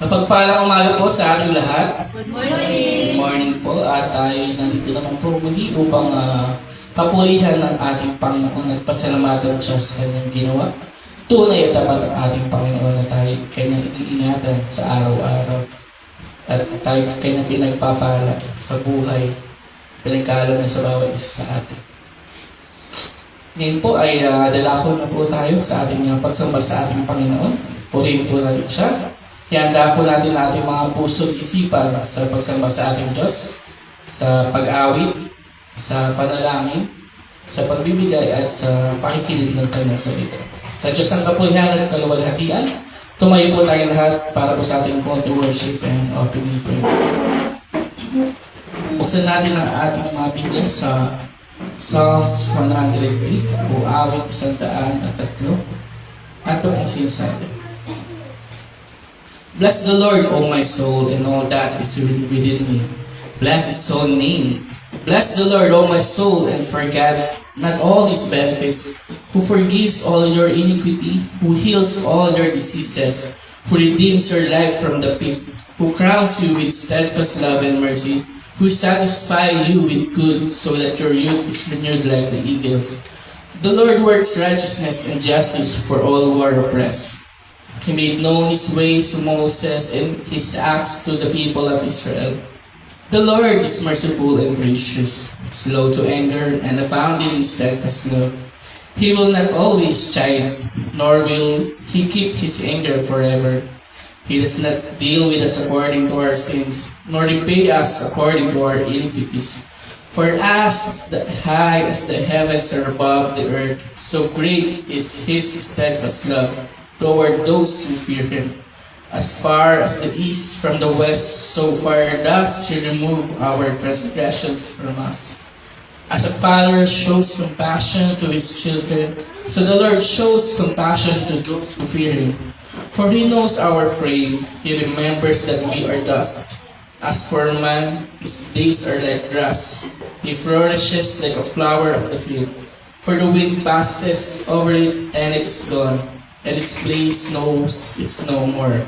Mapagpalang umaga po sa ating lahat. Good morning! Good morning po at tayo nandito naman po muli upang papurihan ng ating Panginoon at pasalamatan siya sa kanyang ginawa. Tunay at tapat ang ating Panginoon na tayo kanyang iingatan sa araw-araw. At tayo kanyang pinagpapala sa buhay, pinagkalo na sa bawat isa sa atin. Ngayon po ay dalakon na po tayo sa ating pagsamba sa ating Panginoon. Purihin po natin siya. Ihanda po natin ating mga puso at isipan sa pagsamba sa ating Diyos, sa pag-awit, sa panalangin, sa pagbibigay at sa pakikinig ng kanyang salita. Sa Diyos ang kapurihan at kaluwalhatian, tumayo po tayo lahat para po sa ating call to worship and opening prayer. Buksan natin ang ating mga Biblia sa Psalms 103 o awit 103 at ito pong sinasabi. Bless the Lord, O my soul, and all that is within me. Bless His holy name. Bless the Lord, O my soul, and forget not all His benefits, who forgives all your iniquity, who heals all your diseases, who redeems your life from the pit, who crowns you with steadfast love and mercy, who satisfies you with good, so that your youth is renewed like the eagles. The Lord works righteousness and justice for all who are oppressed. He made known His ways to Moses and His acts to the people of Israel. The Lord is merciful and gracious, slow to anger and abounding in steadfast love. He will not always chide, nor will He keep His anger forever. He does not deal with us according to our sins, nor repay us according to our iniquities. For as high as the heavens are above the earth, so great is His steadfast love toward those who fear Him. As far as the east from the west, so far does He remove our transgressions from us. As a father shows compassion to his children, so the Lord shows compassion to those who fear Him. For He knows our frame, He remembers that we are dust. As for man, his days are like grass. He flourishes like a flower of the field. For the wind passes over it, and it is gone, and its place knows it's no more.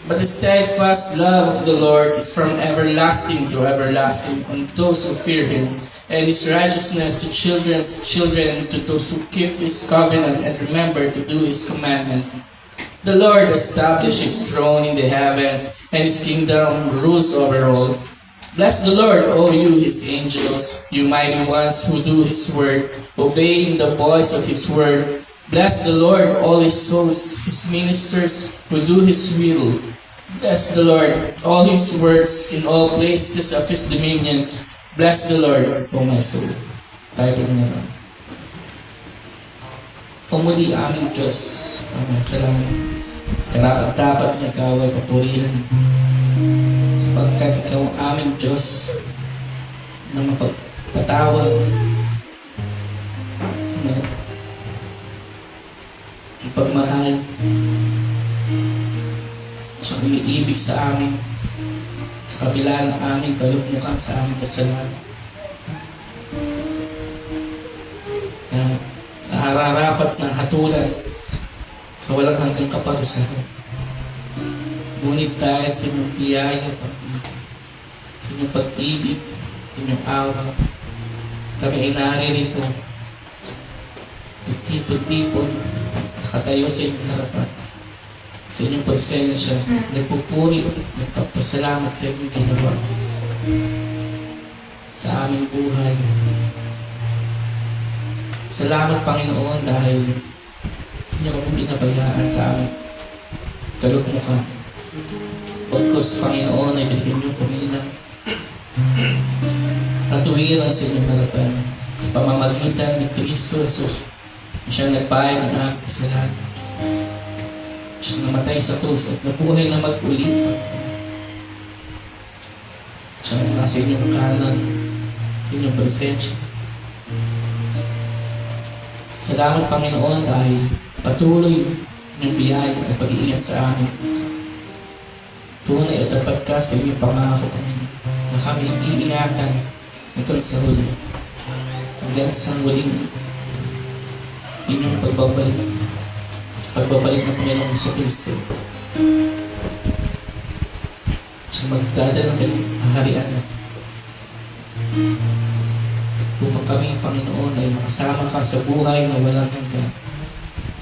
But the steadfast love of the Lord is from everlasting to everlasting on those who fear Him, and His righteousness to children's children, to those who keep His covenant and remember to do His commandments. The Lord established His throne in the heavens, and His kingdom rules over all. Bless the Lord, O you His angels, you mighty ones who do His word, obeying the voice of His word. Bless the Lord, all His souls, His ministers who do His will. Bless the Lord, all His works in all places of His dominion. Bless the Lord, O my soul. Tayo po na lang. O muli aming Diyos, aming salamat. Karapat-dapat na Ikaw ay papurihan. Sapagkat Ikaw ang aming Diyos na mapagpatawad, pagmahal, siyang umiibig sa amin sa kabila ng aming kalugmukan sa aming kasalanan. Nahararapat ng hatulan sa walang hanggang kaparusahan. Ngunit dahil sa inyong biyaya, sa inyong pag-ibig, sa inyong awa, kami ay naririto, nagtipon-tipon, nakatayo sa inyong harapan, sa inyong presensya, nagpupuri at nagpapasalamat sa inyong ginawa sa aming buhay. Salamat, Panginoon, dahil hindi niyo kami pinabayaan sa aming kalugmukan. Pagkos, Panginoon, ay binigyan niyo kami ng katuwiran sa inyong harapan sa pamamagitan ni Kristo Jesus. Siyang nagpahayag ng aming kasalanan. Siyang namatay sa krus at nabuhay na mag-uli. Siyang nasa inyong kanan, sa inyong presensya. Salamat, Panginoon, dahil patuloy niyong biyaya at pag-iingat sa amin. Tunay at tapat ka sa inyong pangako, Panginoon, na kami iingatan hanggang sa huli. Hanggang sa huling inyong pagbabalik. Sa pagbabalik ng Panginoong Kristo. sa magdadala ng kanyang kaharian. Upang kami, Panginoon, ay makasama ka sa buhay na walang hanggan.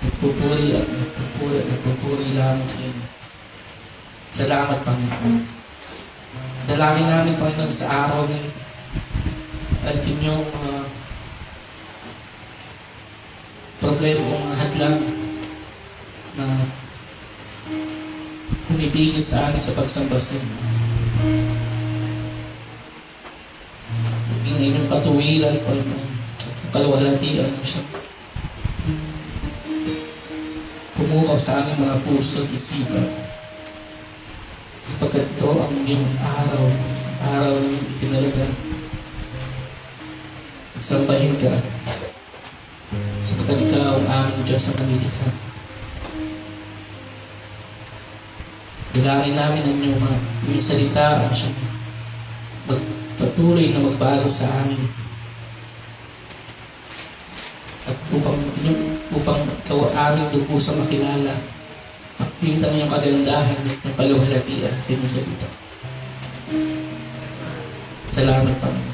Nagpupuri at nagpupuri lamang sa inyo. Salamat, Panginoon. Dalangin namin, Panginoon, sa araw na ito at sa inyong problema o mga hadlang na humipigil sa amin sa pagsamba sa inyo. Maging inyong katuwiran, Panginoon, at kaluwalhatian mo siya. Pumukaw sa aming mga puso at isipan. Sapagkat ito ang iyong araw ng itinalaga. Sambahin ka, sapagkat ikaw ang aming Diyos na kanilikha. Dalangin namin ang iyong salita ang siyang patuloy na magbago sa amin. At upang ikaw aming lubusang makilala, makita ng iyong kagandahan ng kaluwalhatian sa inyong salita. Salamat, Panginoon.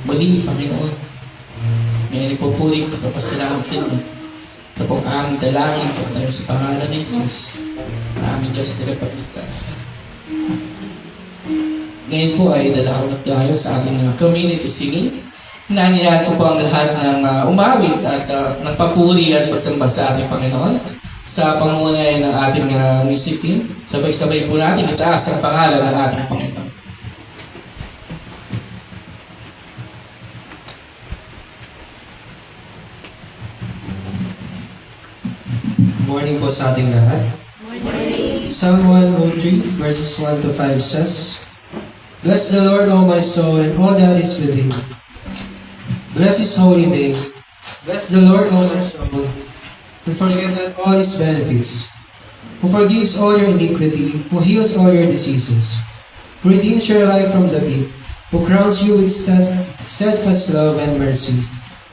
Muli, Panginoon, ngayon ipupuri at papasalamat sa inyo. Ito pong aming dalangin sa tayo sa pangalan ni Jesus, na aming Diyos at tagapagligtas. Ngayon po ay dadawat tayo sa ating community singing. Hinahangad ko po ang lahat ng umawit at nagpapuri at pagsamba sa ating Panginoon sa pangunay ng ating music team. Sabay-sabay po natin itaas ang pangalan ng ating Panginoon. Morning po sa ating lahat. Morning. Psalm 103 verses 1 to 5 says, Bless the Lord, O my soul, and all that is within. Bless His holy name. Bless the Lord, O my soul, and forget not all His benefits, who forgives all your iniquity, who heals all your diseases, who redeems your life from the pit, who crowns you with steadfast love and mercy,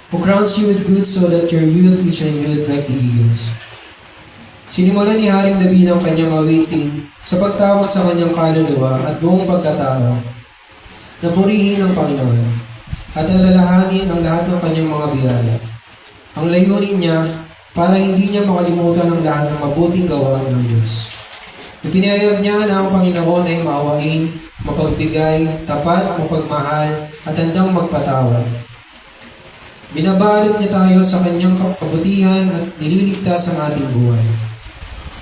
who crowns you with good so that your youth is renewed like the eagles. Sinimulan ni Haring David ang kanyang awitin sa pagtawag sa kanyang kaluluwa at buong pagkatao na purihin ang Panginoon at alalahanin ang lahat ng kanyang mga biyaya. Ang layunin niya para hindi niya makalimutan ang lahat ng mabuting gawa ng Diyos. Ipinahayag niya na ang Panginoon ay maawain, mapagbigay, tapat, mapagmahal at handang magpatawad. Binabalot niya tayo sa kanyang kabutihan at nililigtas ang ating buhay.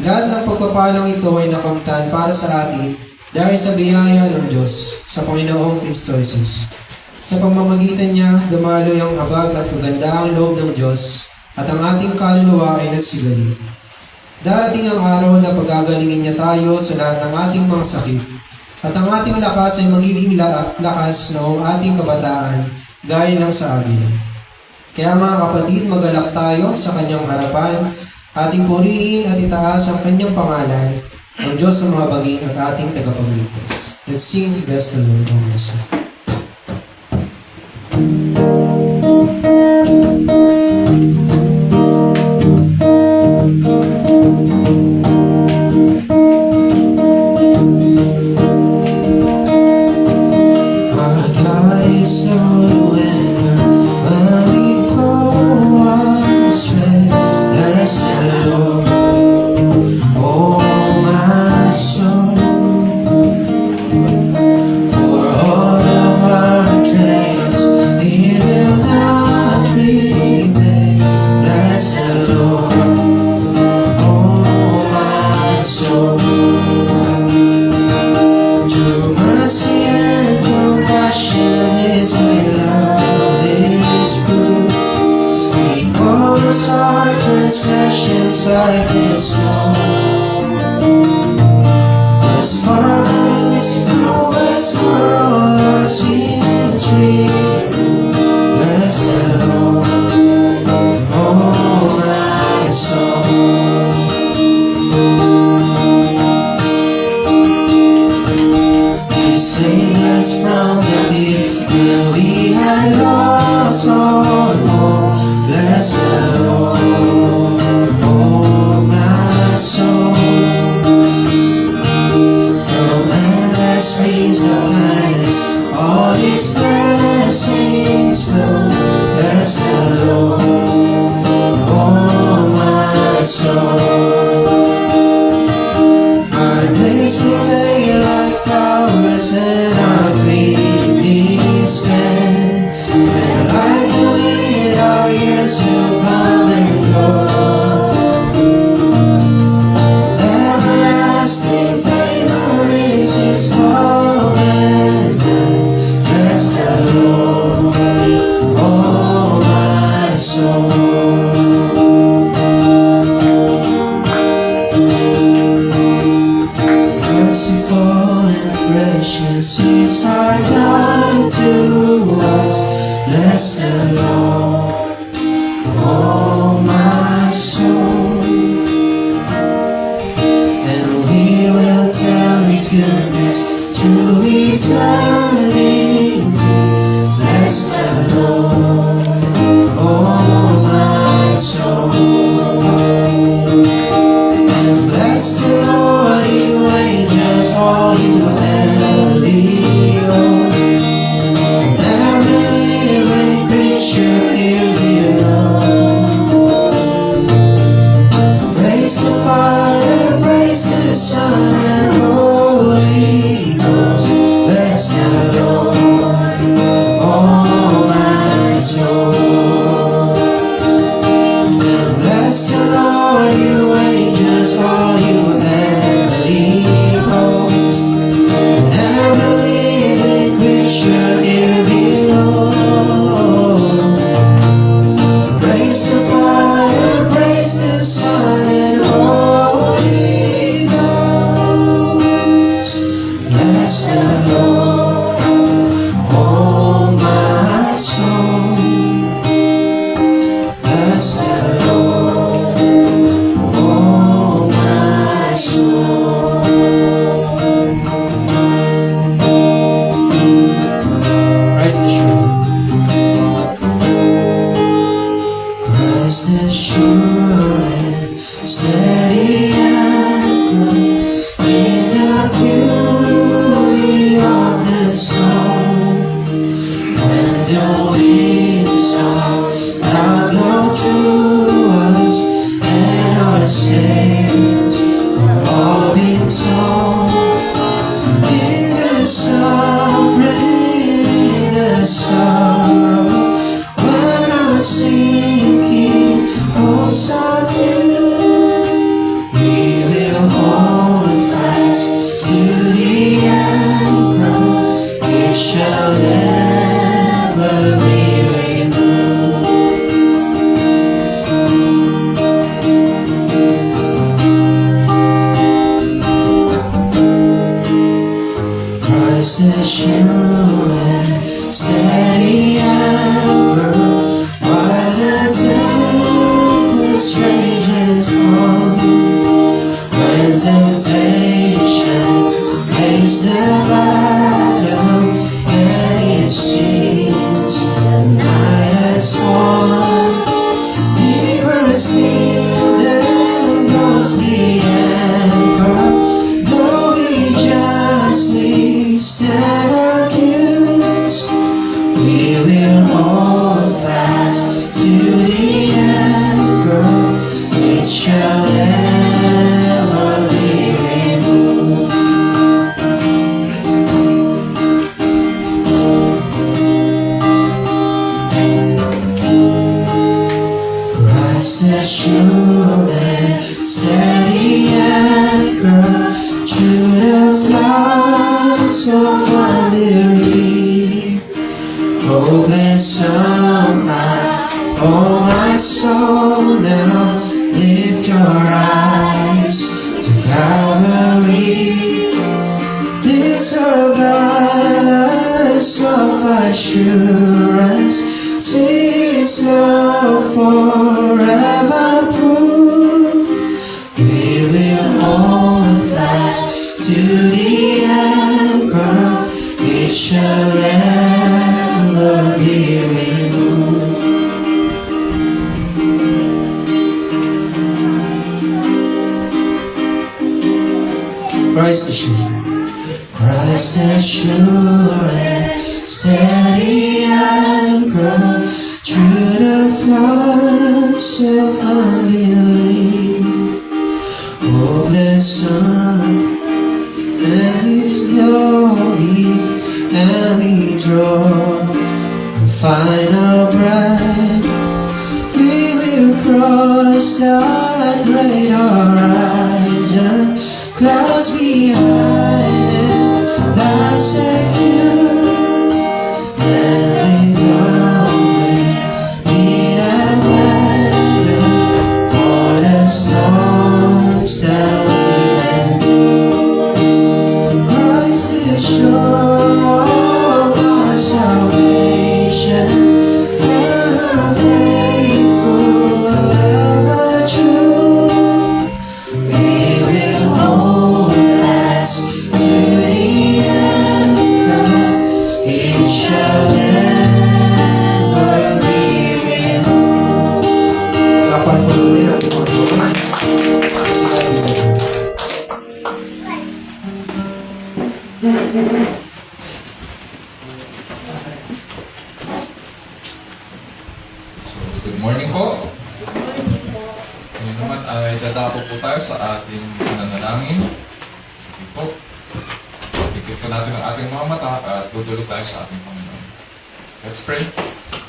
Lahat ng pagpapalang ito ay nakamtan para sa atin dahil sa biyaya ng Diyos sa Panginoong Kristo Jesus. Sa pamamagitan niya, dumaloy ang habag at kagandahang loob ng Diyos at ang ating kaluluwa ay nagsigali. Darating ang araw na pagagalingin niya tayo sa lahat ng ating mga sakit at ang ating lakas ay magiging lakas noong ating kabataan gaya ng sa agila. Kaya mga kapatid, magalak tayo sa kanyang harapan, ating purihin at itaas ang kanyang pangalan, ang Diyos ng mga baging at ating tagapagligtas. Let's sing, Bless the Lord, O my soul. Our God is slow to anger when we go astray. Bless the Lord, oh my soul, for all of our betrayals He will not repay. Bless the Lord, oh my soul. True mercy and compassion is my love is true. He covers our transgressions like His snow. As far as from us for all our sins we bless the Lord, oh my soul. He saved us from the pit when we had lost all hope. Bless the Lord, oh my soul. the Lord, oh my soul, and we will tell His goodness to eternity. Bless the Lord, oh my soul, and bless the Lord, you angels, all you heavenly hosts. Every living creature here below. Praise the Father, praise the Son, and Holy Ghost. Bless the Lord, oh my soul. And bless the Lord, you angels, all you heavenly hosts. Every living creature here below. Praise the Father, praise the Son, and Holy Ghost. Bless the Lord, oh my soul. Bless the Lord, oh my soul. Christ is sure. Christ is sure and steady anchor in the fury of the storm. When the winds of God blow through us and our sails are all being torn. In the suffering, in the sorrow, when I'm sinking, hopes are few, we will hold fast to the anchor, it shall never be removed. Christ is sure and steady anchor, while the tempest rages on. When temptation makes the battle, and it seems the night has won, deeper still than goes the anchor, though we justly stand accused, we will hold fast to the anchor, it shall never be removed. Christ is sure and steady anchor through the floods of unbelief. Hopeless somehow, oh my soul, now lift your eyes to Calvary. This our balance of assurance, see His love forever prove. We will hold fast to the anchor, it shall never be removed. Christ is sure. Christ is sure and steady anchor through the floods of unbelief. Hopeless sun and His glory, and we draw a final breath. We will cross that great horizon, clouds behind and light secure, and we know we that weather for the storms that we endure. Christ is sure of our salvation, Good morning po. Ngayon naman ay dadapo po tayo sa ating pananalangin. Sige po. Ikit po natin ang ating mga mata at tutulog tayo sa ating Panginoon. Let's pray.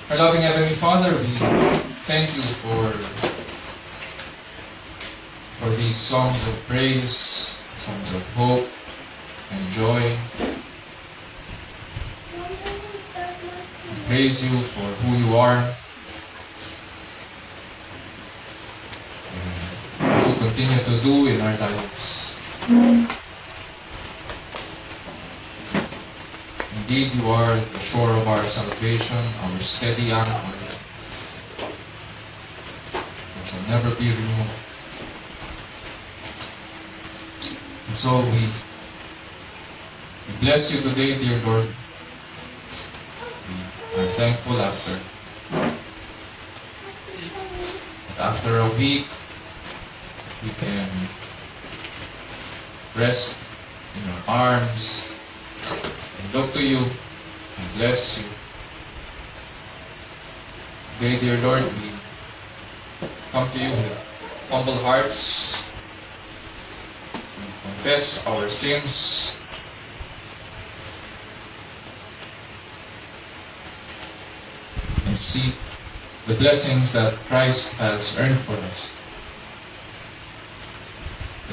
Our loving Heavenly Father, we thank you for these songs of praise, songs of hope and joy. We praise you for who you are. What you continue to do in our lives. Indeed, you are the shore of our salvation, our steady anchor, that shall never be removed. And so we bless you today, dear Lord. We are thankful after a week, we can rest in your arms and look to you and bless you. Today, dear Lord, we come to you with humble hearts. We confess our sins. And seek the blessings that Christ has earned for us.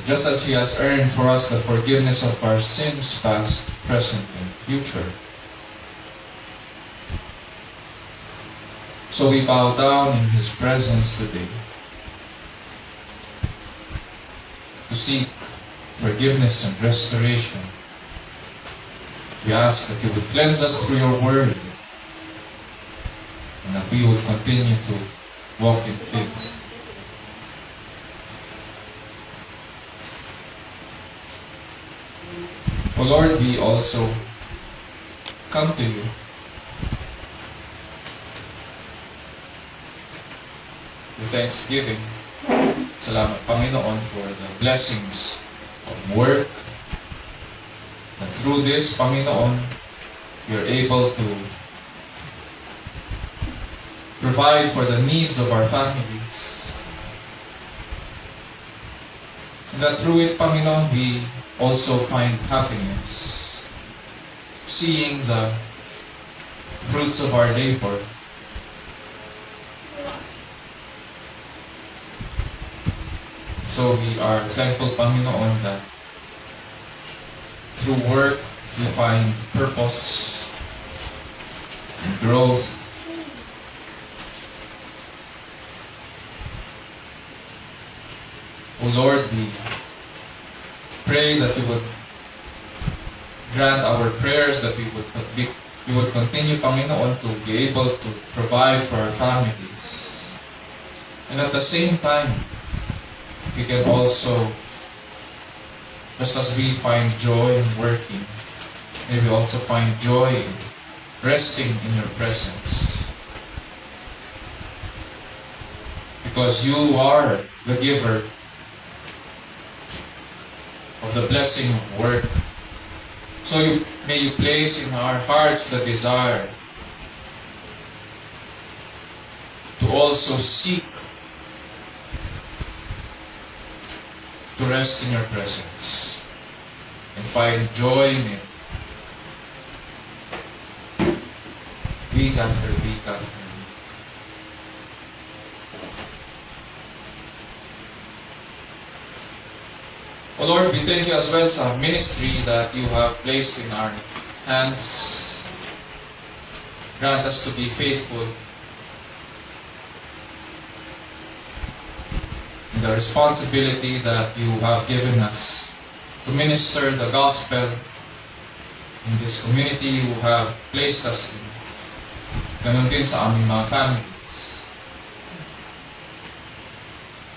Just as He has earned for us the forgiveness of our sins, past, present, and future. So we bow down in His presence today to seek forgiveness and restoration. We ask that You would cleanse us through Your Word and that we would continue to walk in faith. O Lord, we also come to You with thanksgiving. Salamat, Panginoon, for the blessings of work. That through this, Panginoon, we are able to provide for the needs of our families. And that through it, Panginoon, we also find happiness, seeing the fruits of our labor. So we are thankful, Panginoon, that through work we find purpose and growth. O Lord, we pray that You would grant our prayers, that we would continue, Panginoon, to be able to provide for our families. And at the same time, we can also, just as we find joy in working, may we also find joy in resting in Your presence. Because You are the giver of the blessing of work. So may You place in our hearts the desire to also seek to rest in Your presence and find joy in it week after week after week. O Lord, we thank You as well sa ministry that You have placed in our hands. Grant us to be faithful in the responsibility that You have given us to minister the gospel in this community You have placed us in. Ganon din sa aming mga families.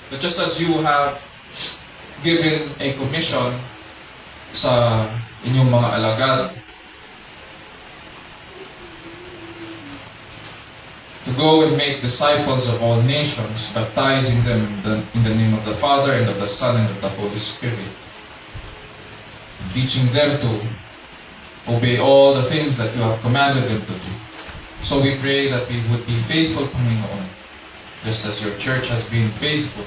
But just as You have given a commission sa inyong mga alagad to go and make disciples of all nations, baptizing them in the name of the Father and of the Son and of the Holy Spirit, teaching them to obey all the things that You have commanded them to do. So we pray that we would be faithful, Panginoon, just as your church has been faithful.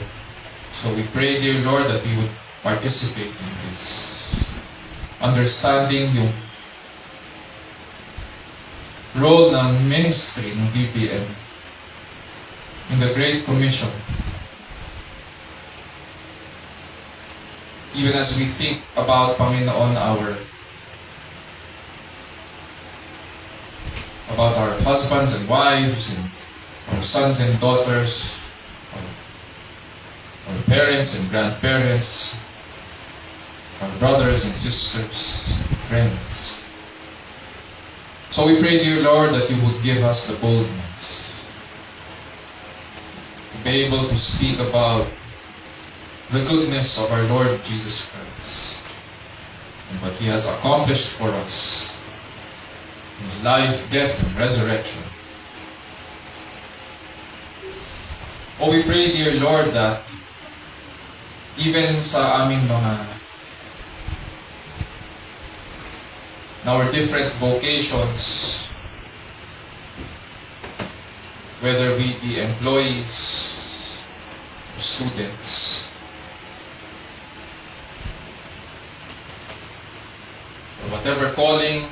So we pray, dear Lord, that we would participate in this. Understanding yung role ng ministry ng VBM in the Great Commission. Even as we think about, Panginoon, about our husbands and wives, and our sons and daughters, our parents and grandparents, our brothers and sisters, friends. So we pray, dear Lord, that you would give us the boldness to be able to speak about the goodness of our Lord Jesus Christ and what He has accomplished for us in His life, death, and resurrection. Oh, we pray, dear Lord, that even sa aming our different vocations, whether we be employees or students, or whatever calling,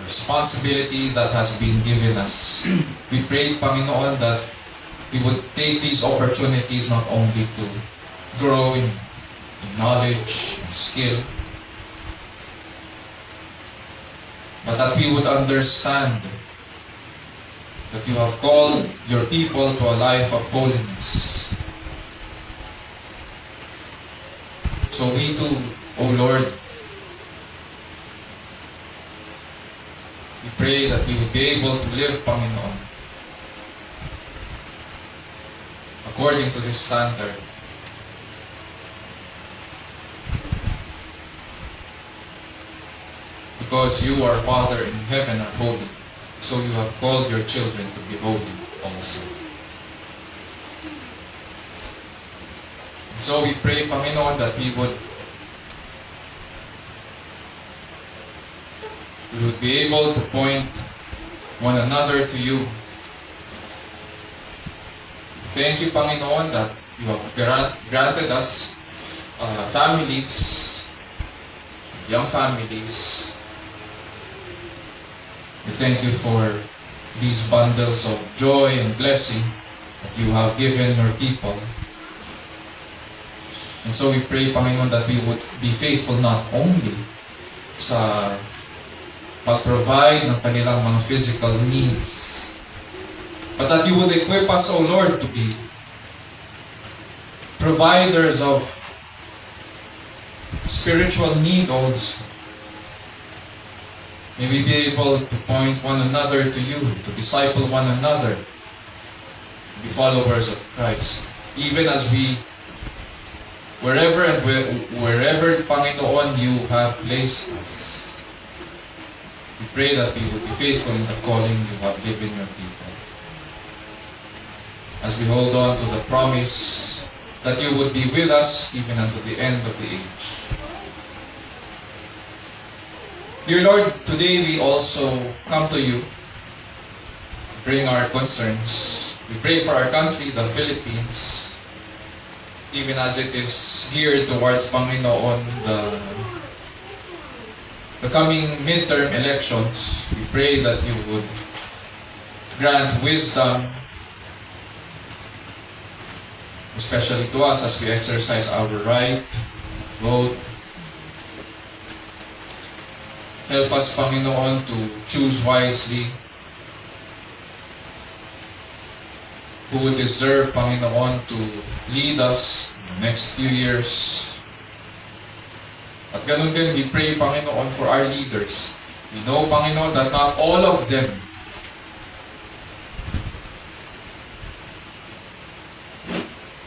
responsibility that has been given us, we pray, Panginoon, that we would take these opportunities not only to grow in knowledge and skill, but that we would understand that you have called your people to a life of holiness. So we too, O Lord, we pray that we would be able to live, Panginoon, according to this standard. Because you, our Father in heaven, are holy, so you have called your children to be holy also. And so we pray, Panginoon, that we would be able to point one another to you. Thank you, Panginoon, that you have granted us families, young families. We thank you for these bundles of joy and blessing that you have given your people. And so we pray, Panginoon, that we would be faithful not only sa pag-provide ng kanilang mga physical needs, but that you would equip us, O Lord, to be providers of spiritual need also. May we be able to point one another to you, to disciple one another, be followers of Christ. Even as we, wherever, Panginoon, you have placed us, we pray that we would be faithful in the calling you have given your people. As we hold on to the promise that you would be with us even unto the end of the age. Dear Lord, today we also come to you, bring our concerns. We pray for our country, the Philippines, even as it is geared towards, Panginoon, the coming midterm elections. We pray that you would grant wisdom, especially to us as we exercise our right to vote. Help us, Panginoon, to choose wisely who would deserve, Panginoon, to lead us in the next few years. At ganun din, we pray, Panginoon, for our leaders. We know, Panginoon, that not all of them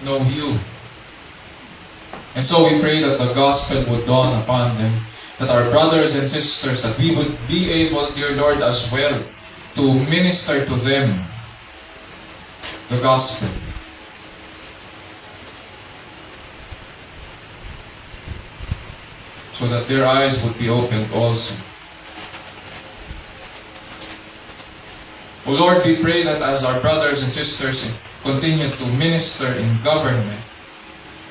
know you. And so we pray that the gospel would dawn upon them, that our brothers and sisters, that we would be able, dear Lord, as well, to minister to them the gospel. So that their eyes would be opened also. O Lord, we pray that as our brothers and sisters continue to minister in government.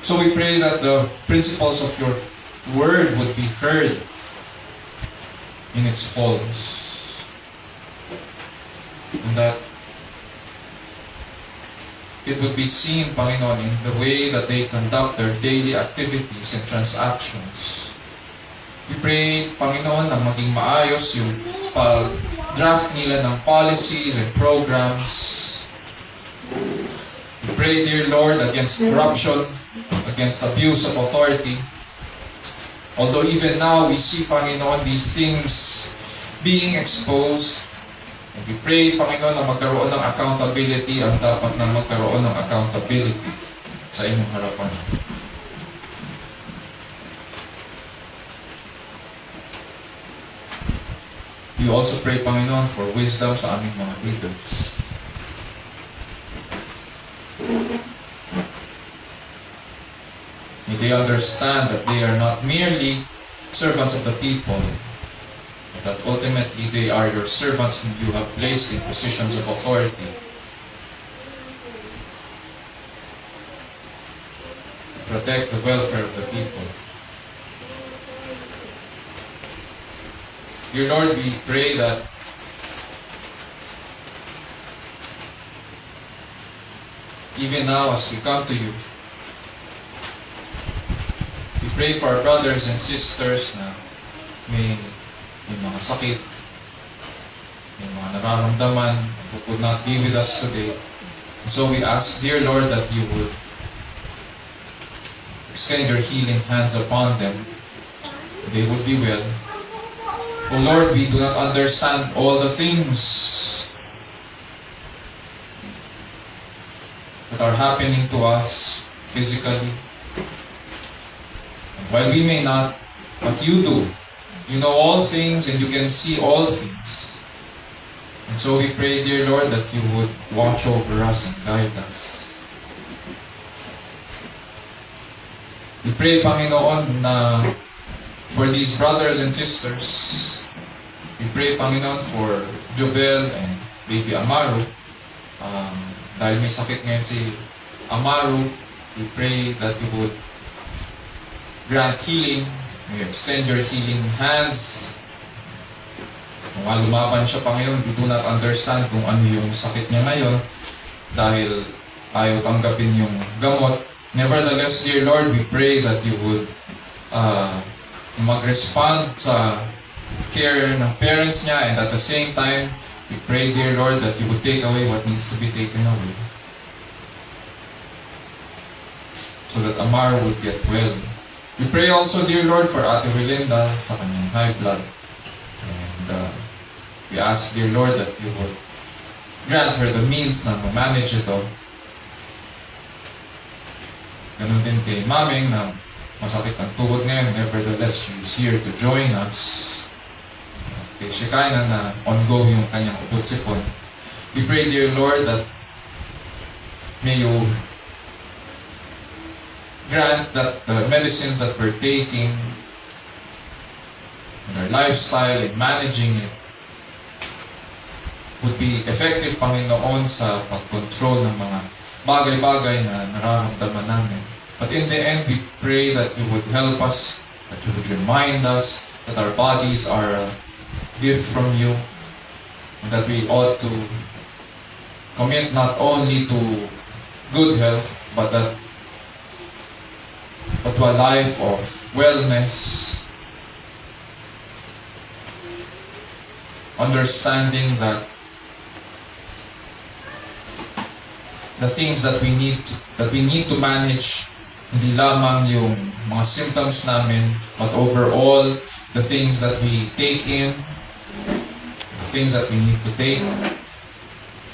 So we pray that the principles of your word would be heard in its fullness. And that it would be seen, Panginoon, in the way that they conduct their daily activities and transactions. We pray, Panginoon, na maging maayos yung pag-draft nila ng policies and programs. We pray, dear Lord, against corruption, against abuse of authority. Although even now, we see, Panginoon, these things being exposed. And we pray, Panginoon, na magkaroon ng accountability ang dapat na magkaroon ng accountability sa inyong harapan. We also pray, Panginoon, for wisdom sa aming mga leaders. May they understand that they are not merely servants of the people, but that ultimately they are your servants whom you have placed in positions of authority. To protect the welfare of the people. Dear Lord, we pray that even now as we come to you, we pray for our brothers and sisters na may mga sakit, may mga nararamdaman who could not be with us today. And so we ask, dear Lord, that you would extend your healing hands upon them. They would be well. Oh Lord, we do not understand all the things that are happening to us physically. And while we may not, but you do. You know all things and you can see all things. And so we pray, dear Lord, that you would watch over us and guide us. We pray, Panginoon, na for these brothers and sisters, we pray, Panginoon, for Jobel and baby Amaru. Dahil may sakit ngayon si Amaru, we pray that you would grant healing, you extend your healing hands. Kung lumaban siya, Panginoon, we do not understand kung ano yung sakit niya ngayon dahil ayaw tanggapin yung gamot. Nevertheless, dear Lord, we pray that you would mag-respond sa care ng parents niya, and at the same time, we pray, dear Lord, that you would take away what needs to be taken away. So that Amar would get well. We pray also, dear Lord, for Ate Relinda sa kanyang high blood. And we ask, dear Lord, that you would grant her the means na ma-manage ito. Ganun din kay Maming na masakit ang tuhod ngayon. Nevertheless, she is here to join us. Kay Shekinah na ongoing yung kanyang upot-sipon. We pray, dear Lord, that may you grant that the medicines that we're taking and our lifestyle and managing it would be effective, Panginoon, sa pag-control ng mga bagay-bagay na nararamdaman namin. But in the end, we pray that you would help us, that you would remind us that our bodies are a gift from you, and that we ought to commit not only to good health, but to a life of wellness, understanding that the things that we need to manage, hindi lamang yung mga symptoms namin, but overall the things that we take in, the things that we need to take,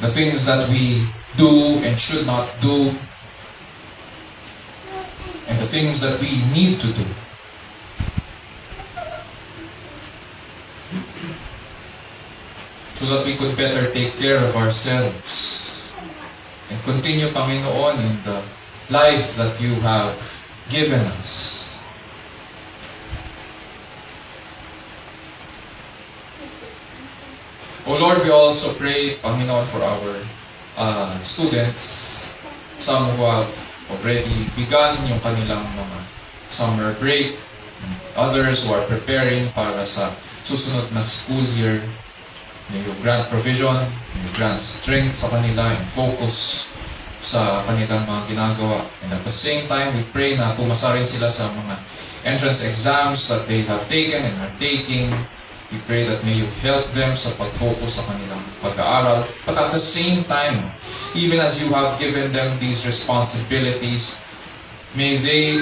the things that we do and should not do, and the things that we need to do. So that we could better take care of ourselves and continue, Panginoon, in the life that you have given us. O Lord, we also pray, Panginoon, for our students some who have already begun yung kanilang mga summer break, others who are preparing para sa susunod na school year. May you grant provision, may you grant strength sa kanila and focus sa kanilang mga ginagawa. And at the same time, we pray na pumasa rin sila sa mga entrance exams that they have taken and are taking. We pray that may you help them sa pag-focus sa kanilang pag-aaral. But at the same time, even as you have given them these responsibilities, may they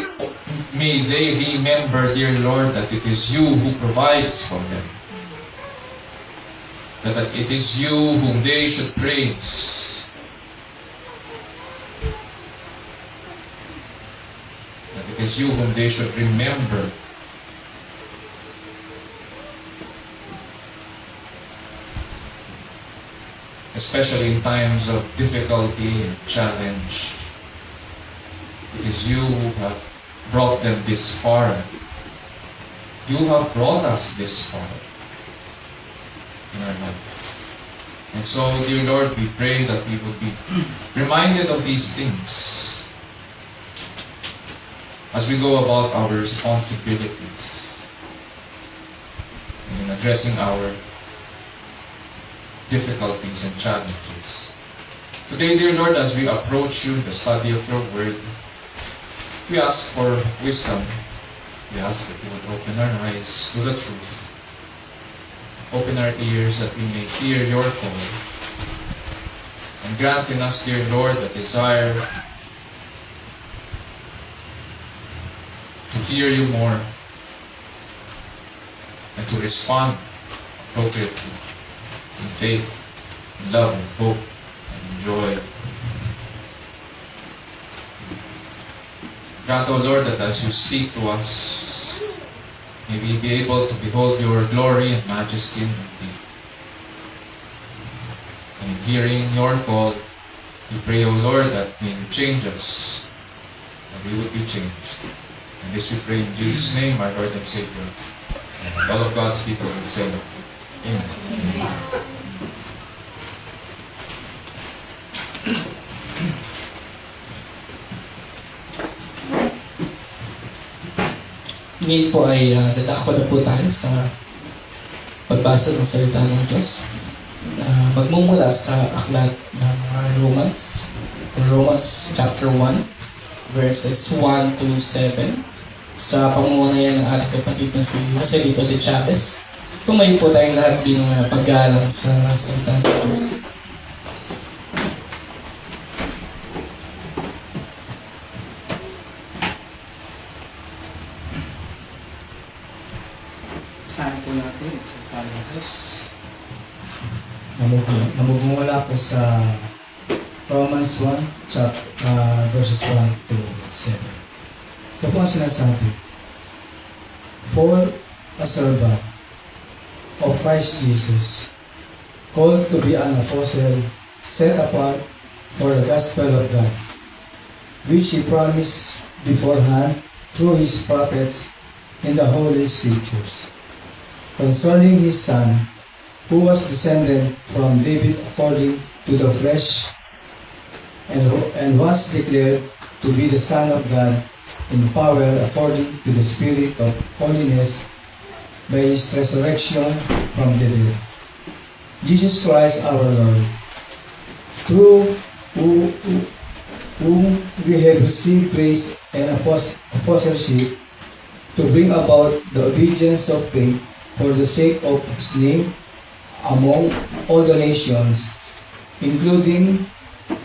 remember, dear Lord, that it is you who provides for them. That it is you whom they should praise. That it is you whom they should remember. Especially in times of difficulty and challenge. It is you who have brought them this far. You have brought us this far in our life. And so, dear Lord, we pray that we would be reminded of these things as we go about our responsibilities and in addressing our difficulties and challenges. Today, dear Lord, as we approach you, the study of your word, we ask for wisdom. We ask that you would open our eyes to the truth. Open our ears that we may hear your call. And grant in us, dear Lord, the desire to hear you more and to respond appropriately in faith, in love, and hope, and in joy. Grant, O Lord, that as you speak to us, may we be able to behold your glory and majesty and beauty. And in hearing your call, we pray, O Lord, that may you change us, that we would be changed. And this we pray in Jesus' name, our Lord and Savior. And all of God's people will say, Amen. Amen. Ngayon po ay dadako na po tayo sa pagbasa ng salita ng Diyos na magmumula sa aklat ng Romans chapter 1 verses 1 to 7 sa pamumunayan ng ating kapatid na si Joselito de Chavez. Tumayo po tayong lahat bilang paggalang sa salita ng Diyos. Saan po natin sa Panginoos? Namumula po sa Romans 1, verses 1 to 7. Ito po ang sinasabi, For a servant of Christ Jesus, called to be an apostle, set apart for the gospel of God, which He promised beforehand through His prophets in the Holy Scriptures, concerning His Son, who was descended from David according to the flesh, and was declared to be the Son of God in power according to the Spirit of holiness by His resurrection from the dead. Jesus Christ our Lord, through whom we have received grace and apostleship to bring about the obedience of faith for the sake of His name among all the nations, including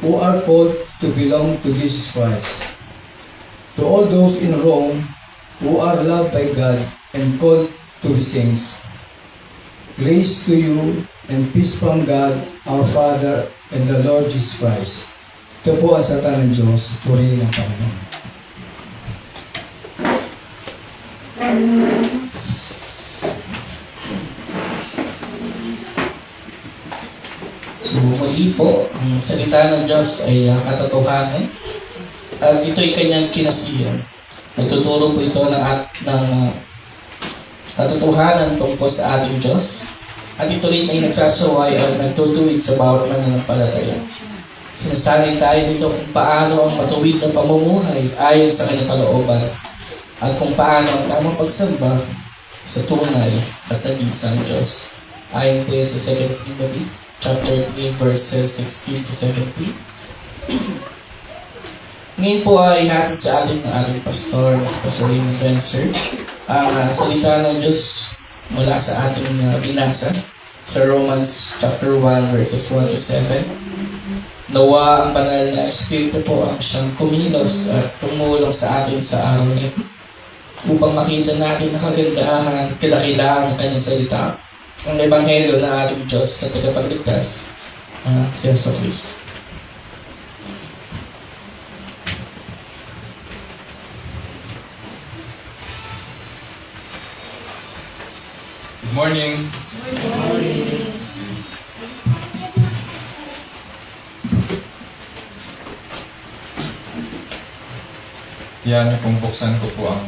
who are called to belong to Jesus Christ. To all those in Rome who are loved by God and called to be saints, grace to you and peace from God our Father and the Lord Jesus Christ. Ito po ang salita ng Diyos, purihin ang Panginoon. So muli po, ang salita ng Diyos ay katotohanan at ito'y kanyang kinasihan. Nagtuturo po ito ng katotohanan tungkol sa ating Diyos at ito rin ay nagsasaway at nagtutuwid sa bawat mananampalataya. Sinasaling tayo dito kung paano ang matuwid na pamumuhay ayon sa kanyang kalooban at kung paano ang tamang pagsamba sa tunay at nag-iisang Diyos. Ayon po yan sa 2 Timothy chapter 3 verses 16 to 17. Ngayon po ay hatid sa atin ng ating pastor, si Pastor Raymond Benzer, ang salita ng Diyos mula sa ating binasa sa Romans chapter 1 verses 1 to 7. Nawa ang banal na Espiritu po ang siyang kumilos at tumulong sa atin sa araw na ito upang makita natin ang kagandahan at kadakilaan ng kanyang salita, ang Ebanghelyo ng ating Diyos sa tagapagligtas, si Jesucristo. Good morning. Yan, kung buksan ko po ang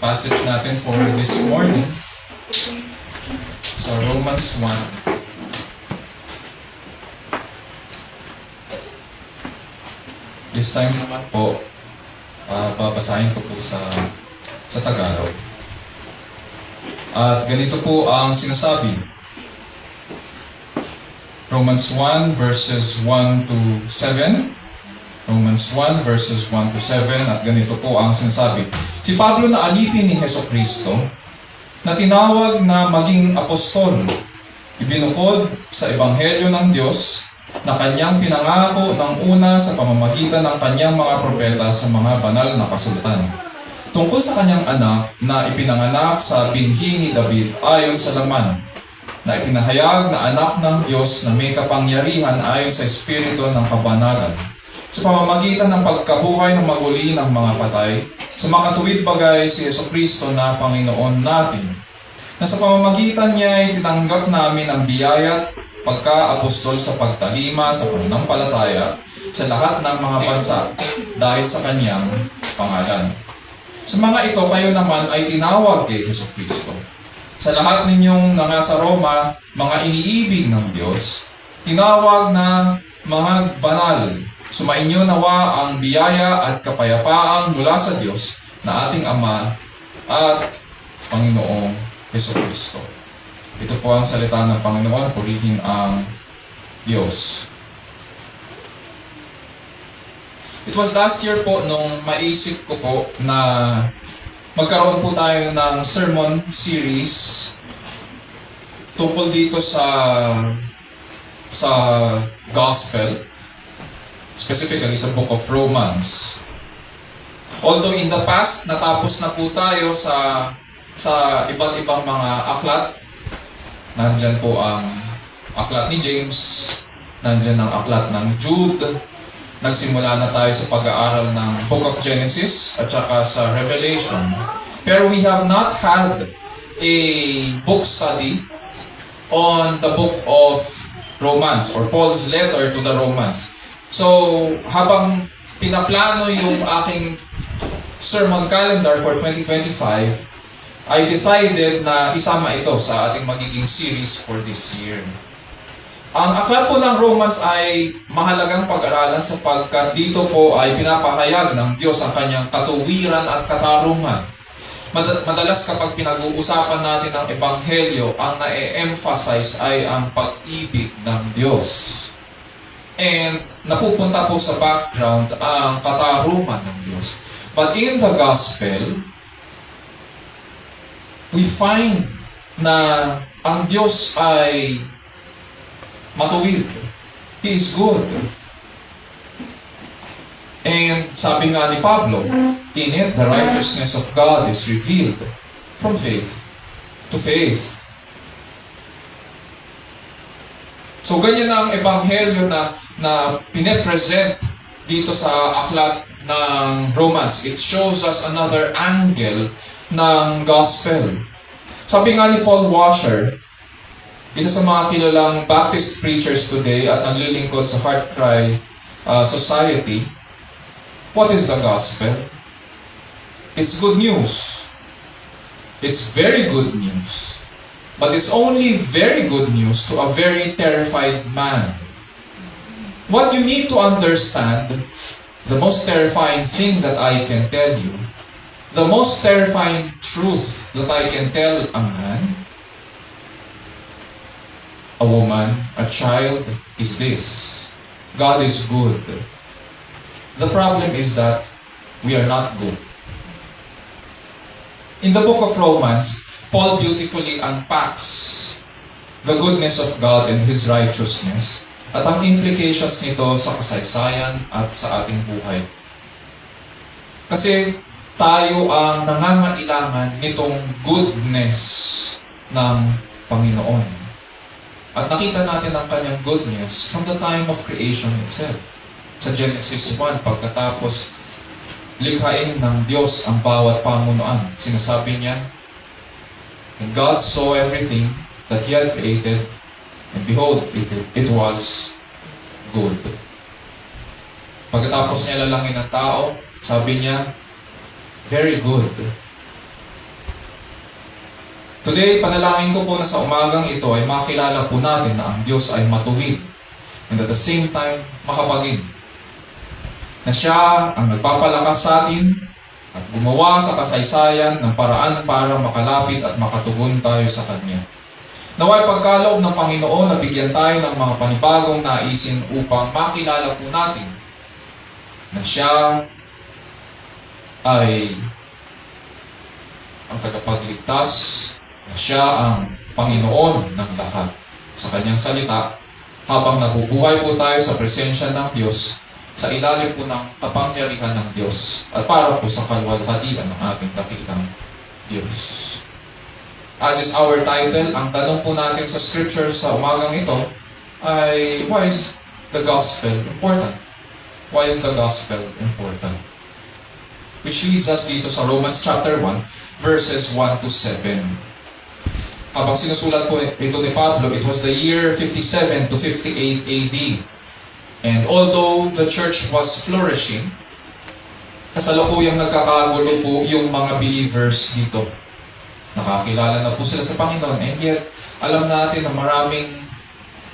passage natin for this morning sa Romans 1. This time naman po, babasahin ko po sa Tagalog. At ganito po ang sinasabi. Romans 1 verses 1 to 7. Romans 1 verses 1 to 7 at ganito po ang sinasabi. Si Pablo na alipin ni Jesucristo na tinawag na maging apostol, ibinukod sa Ebanghelyo ng Diyos na kanyang pinangako ng una sa pamamagitan ng kanyang mga propeta sa mga banal na kasulatan. Tungkol sa kanyang anak na ipinanganak sa binhi ni David ayon sa laman, na ipinahayag na anak ng Diyos na may kapangyarihan ayon sa Espiritu ng kabanalan, sa pamamagitan ng pagkabuhay ng maguli ng mga patay, sa makatuwid bagay si Jesucristo na Panginoon natin, na sa pamamagitan niya ay tinanggap namin ang biyaya at pagka-apostol sa pagtalima sa pananampalataya sa lahat ng mga bansa dahil sa kanyang pangalan. Sa mga ito, kayo naman ay tinawag kay Jesucristo. Sa lahat ninyong nasa Roma, mga iniibig ng Diyos, tinawag na mga banal. Sumainyo nawa ang biyaya at kapayapaang mula sa Diyos na ating Ama at Panginoong Jesucristo. Ito po ang salita ng Panginoon, purihin ang Diyos. It was last year po nung maisip ko po na magkaroon po tayo ng sermon series tungkol dito sa gospel, specifically sa Book of Romans. Although in the past, natapos na po tayo sa iba't ibang mga aklat. Nandyan po ang aklat ni James, nandyan ang aklat ng Jude, nagsimula na tayo sa pag-aaral ng Book of Genesis at saka sa Revelation. Pero we have not had a book study on the Book of Romans or Paul's letter to the Romans. So, habang pinaplano yung aking sermon calendar for 2025, I decided na isama ito sa ating magiging series for this year. Ang aklat po ng Romans ay mahalagang pag-aralan sapagkat dito po ay pinapahayag ng Diyos ang kanyang katuwiran at katarungan. Madalas kapag pinag-uusapan natin ang Ebanghelyo, ang na-emphasize ay ang pag-ibig ng Diyos. And napupunta po sa background ang katarungan ng Diyos. But in the Gospel, we find na ang Diyos ay matuwid. He is good. And sabi nga ni Pablo, in it, the righteousness of God is revealed from faith to faith. So ganyan ang Ebanghelyo na pine-present dito sa aklat ng Romans. It shows us another angle ng gospel. Sabi nga ni Paul Washer, isa sa mga kilalang Baptist preachers today at naglilingkod sa Heart Cry Society, what is the gospel? It's good news. It's very good news. But it's only very good news to a very terrified man. What you need to understand, the most terrifying thing that I can tell you, the most terrifying truth that I can tell a man, a woman, a child, is this: God is good. The problem is that we are not good. In the book of Romans, Paul beautifully unpacks the goodness of God and His righteousness at ang implications nito sa kasaysayan at sa ating buhay. Kasi tayo ang nangangailangan nitong goodness ng Panginoon. At nakita natin ang kanyang goodness from the time of creation itself. Sa Genesis 1, pagkatapos likhain ng Diyos ang bawat pamunuan, sinasabi niya, and God saw everything that He had created, and behold, it was good. Pagkatapos niya lalangin ng tao, sabi niya, very good. Today, panalangin ko po na sa umagang ito ay makilala po natin na ang Diyos ay matuwid and at the same time, makapagin. Na Siya ang nagpapalakas sa atin at gumawa sa kasaysayan ng paraan para makalapit at makatugon tayo sa Kanya. Naway pagkaloob ng Panginoon na bigyan tayo ng mga panibagong naisin upang makilala po natin na Siya ay ang tagapagligtas, na Siya ang Panginoon ng lahat. Sa Kanyang salita, habang nabubuhay po tayo sa presensya ng Diyos, sa ilalim po ng kapangyarihan ng Diyos, at para po sa kalwalhatian ng ating dakilang Diyos. As is our title, ang tanong po natin sa scripture sa umagang ito ay, why is the gospel important? Why is the gospel important? Which leads us dito sa Romans chapter 1, verses 1 to 7. Habang sinusulat po ito ni Pablo, it was the year 57 to 58 AD. And although the church was flourishing, kasalukuyang nagkakagulo po yung mga believers dito. Nakakilala na po sila sa Panginoon, and yet alam natin na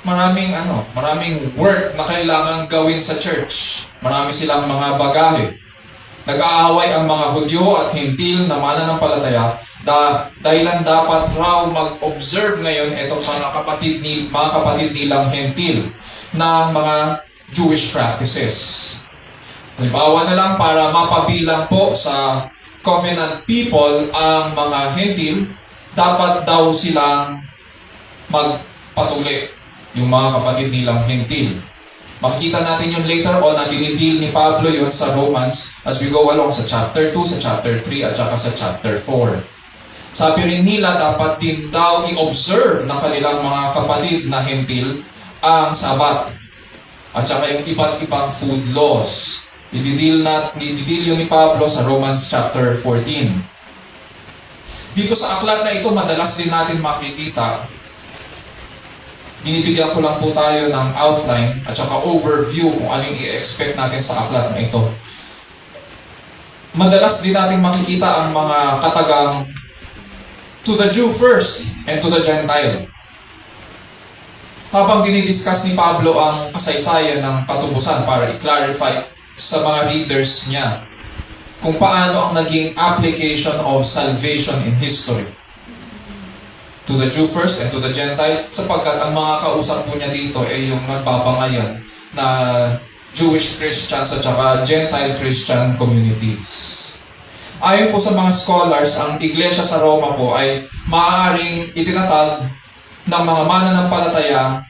maraming work na kailangan gawin sa church. Marami silang mga bagahe. Nag-aaway ang mga Hudyo at Hintil na mananampalataya dahilan dapat raw mag-observe ngayon itong mga kapatid nilang Hintil ng mga Jewish practices. Halimbawa na lang para mapabilang po sa covenant people ang mga Hentil, dapat daw silang magpatuli, yung mga kapatid nilang Hentil. Makikita natin yung later on na dinidil ni Pablo yun sa Romans as we go along sa chapter 2, sa chapter 3, at saka sa chapter 4. Sabi rin nila dapat din daw i-observe ng kanilang mga kapatid na Hentil ang Sabat at saka yung iba't ibang food laws. Ididil yun ni Pablo sa Romans chapter 14. Dito sa aklat na ito, madalas din natin makikita, binibigyan ko lang po tayo ng outline at saka overview kung anong i-expect natin sa aklat na ito. Madalas din natin makikita ang mga katagang to the Jew first and to the Gentile. Habang dinidiscuss ni Pablo ang kasaysayan ng katubusan para i-clarify sa mga readers niya kung paano ang naging application of salvation in history. To the Jew first and to the Gentile, sapagkat ang mga kausap po niya dito ay yung nagbabangayan na Jewish Christians at saka Gentile Christian communities. Ayon po sa mga scholars, ang iglesia sa Roma po ay maaaring itinatag ng mga mananampalataya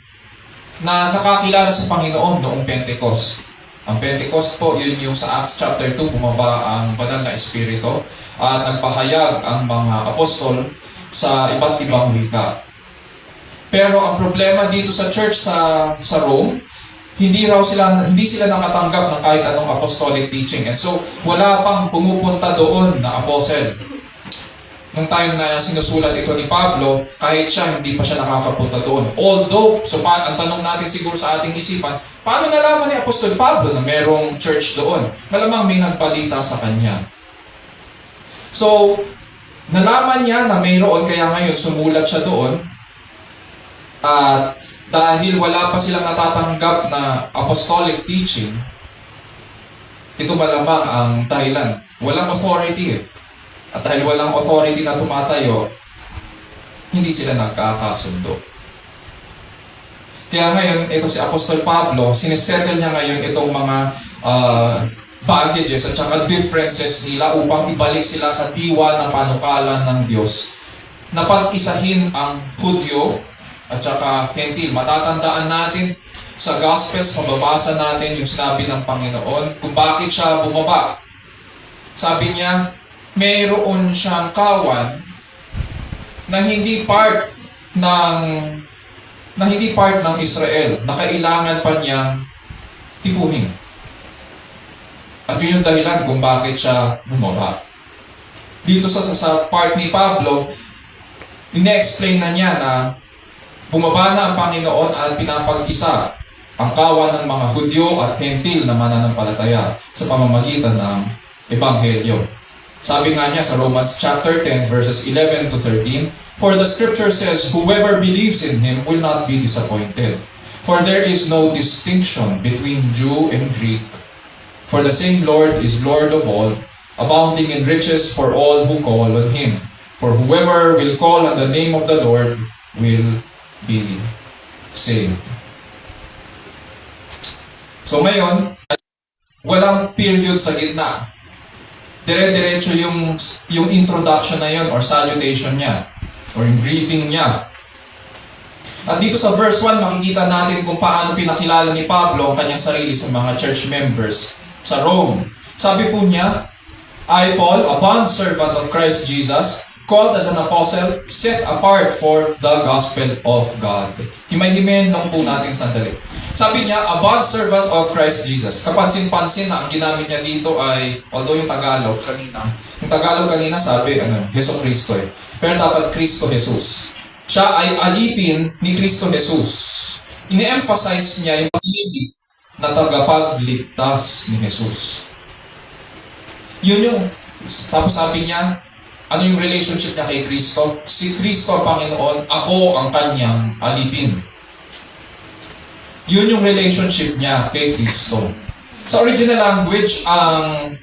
na nakakilala sa Panginoon noong Pentecost. Ang Pentecost po, yun yung sa Acts chapter 2, bumaba ang banal na espiritu at nagpahayag ang mga apostol sa iba't ibang wika. Pero ang problema dito sa church sa Rome, hindi sila nakatanggap ng kahit anong apostolic teaching. And so, wala pang pumupunta doon na apostle. Nung time na sinusulat ito ni Pablo, kahit siya, hindi pa siya nakakapunta doon. Although, ang tanong natin siguro sa ating isipan, paano nalaman ni Apostol Pablo na merong church doon? Malamang may nagbalita sa kanya. So, nalaman niya na mayroon, kaya ngayon sumulat siya doon. At dahil wala pa silang natatanggap na apostolic teaching, ito malamang ang dahilan. Walang authority eh. At dahil walang authority na tumatayo, hindi sila nagkakasundo. Kaya ngayon, ito si Apostol Pablo, sinisettle niya ngayon itong mga baggages at saka differences nila upang ibalik sila sa diwa ng panukalan ng Diyos. Na pag-isahin ang Hudyo at saka Hentil. Matatandaan natin sa Gospels, mababasa natin yung sinabi ng Panginoon kung bakit siya bumaba. Sabi niya, mayroon siyang kawan na hindi part ng Israel na kailangan pa niyang tipunin. At yun yung dahilan kung bakit siya bumaba. Dito sa part ni Pablo, ine-explain na niya na bumaba na ang Panginoon at pinapag-isa ang kawan ng mga Hudyo at Hentil na mananampalataya sa pamamagitan ng Ebanghelyo. Sabi nga niya sa Romans chapter 10 verses 11 to 13, "For the scripture says, whoever believes in him will not be disappointed. For there is no distinction between Jew and Greek. For the same Lord is Lord of all, abounding in riches for all who call on him. For whoever will call on the name of the Lord will be saved." So ngayon, walang period sa gitna. Dire-diretso yung introduction na yun or salutation niya or yung greeting niya. At dito sa verse 1, makikita natin kung paano pinakilala ni Pablo ang kanyang sarili sa mga church members sa Rome. Sabi po niya, "I, Paul, a bondservant of Christ Jesus, called as an apostle, set apart for the gospel of God." Himay-himayin lang po natin sandali. Sabi niya, a bondservant of Christ Jesus. Kapansin-pansin na ang ginamit niya dito ay, although yung Tagalog kanina sabi, Heso Kristo eh. Pero dapat Kristo Jesus. Siya ay alipin ni Kristo Jesus. Ini-emphasize niya yung pag-ibig na tagapagligtas ni Jesus. Yun yung, tapos sabi niya, ano yung relationship niya kay Kristo? Si Kristo ang Panginoon, ako ang kanyang alipin. Yun yung relationship niya kay Kristo. Sa original language, ang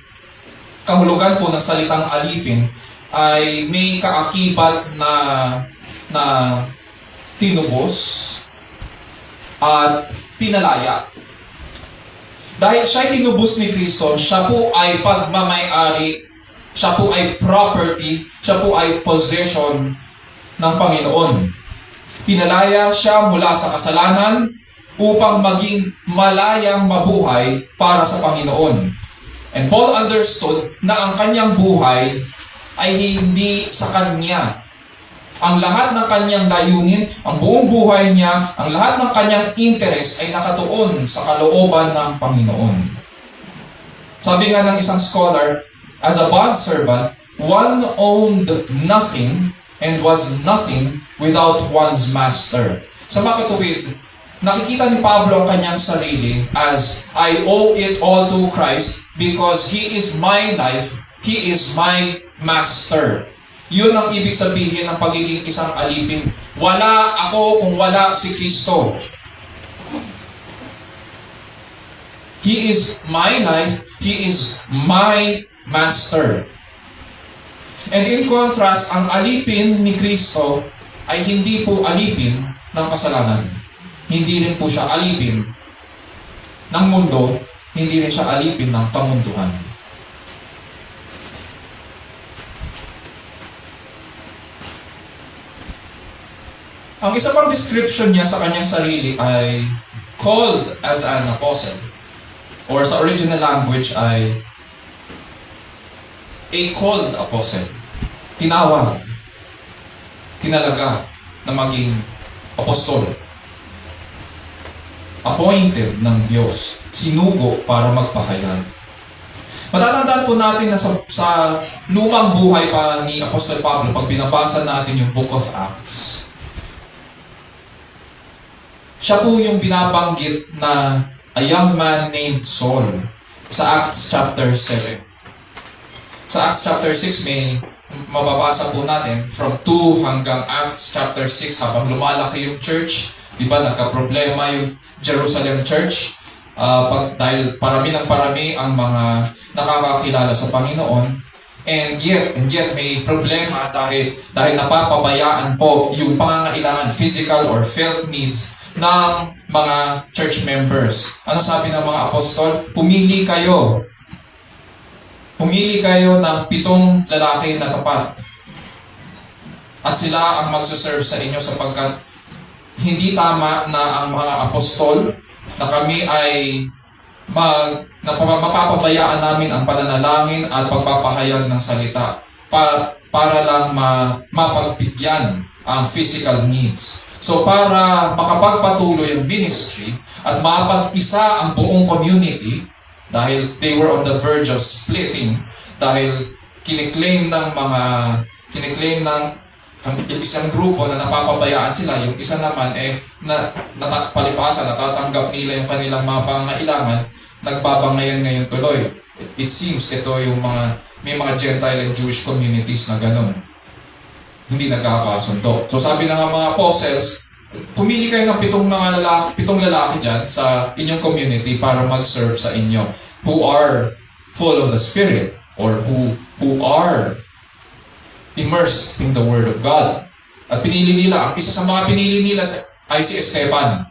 kahulugan po ng salitang alipin ay may kaakibat na tinubos at pinalaya. Dahil siya'y tinubos ni Kristo, siya po ay pagmamay-ari, siya po ay property, siya po ay possession ng Panginoon. Pinalaya siya mula sa kasalanan upang maging malayang mabuhay para sa Panginoon. And Paul understood na ang kanyang buhay ay hindi sa kanya. Ang lahat ng kanyang layunin, ang buong buhay niya, ang lahat ng kanyang interest ay nakatuon sa kalooban ng Panginoon. Sabi nga ng isang scholar, as a bondservant, one owned nothing and was nothing without one's master. Sa makatuwid, nakikita ni Pablo ang kanyang sarili as, I owe it all to Christ because He is my life, He is my master. Yun ang ibig sabihin ng pagiging isang alipin. Wala ako kung wala si Kristo. He is my life, He is my master. And in contrast, ang alipin ni Kristo ay hindi po alipin ng kasalanan. Hindi rin po siya alipin ng mundo, hindi rin siya alipin ng kamunduhan. Ang isa pang description niya sa kanyang sarili ay called as an apostle, or sa original language ay a called apostle. Tinawag, tinalaga na maging apostol. Appointed ng Diyos, sinugo para magpahayag. Matatandaan po natin na sa lumang buhay pa ni Apostol Pablo, pag binabasa natin yung Book of Acts, siya po yung binabanggit na a young man named Saul sa Acts chapter 7. Sa Acts chapter 6 may mababasa po natin from 2 hanggang Acts chapter 6 habang lumalaki yung church. Di ba, nagka-problema yung Jerusalem Church dahil parami ng parami ang mga nakakakilala sa Panginoon. And yet may problema dahil napapabayaan po yung pangangailangan, physical or felt needs ng mga church members. Ano sabi ng mga apostol? Pumili kayo ng 7 lalaki na tapat. At sila ang magsaserve sa inyo sapagkat hindi tama na ang mga apostol na kami ay mapapabayaan namin ang pananalangin at pagpapahayag ng salita para lang mapagbigyan ang physical needs. So para makapagpatuloy ang ministry at mapag-isa ang buong community dahil they were on the verge of splitting dahil kiniklaim ng yung isang grupo na napapabayaan sila, yung isa naman palibhasa, natatanggap nila yung kanilang mga pangangailangan, nagbabangayan ngayon tuloy. It seems ito yung may mga Gentile and Jewish communities na ganun. Hindi nagkakasundo. So sabi ng mga apostles, pumili kayo ng 7 lalaki dyan sa inyong community para mag-serve sa inyo who are full of the Spirit or who are immersed in the Word of God. At ang isa sa mga pinili nila ay si Esteban.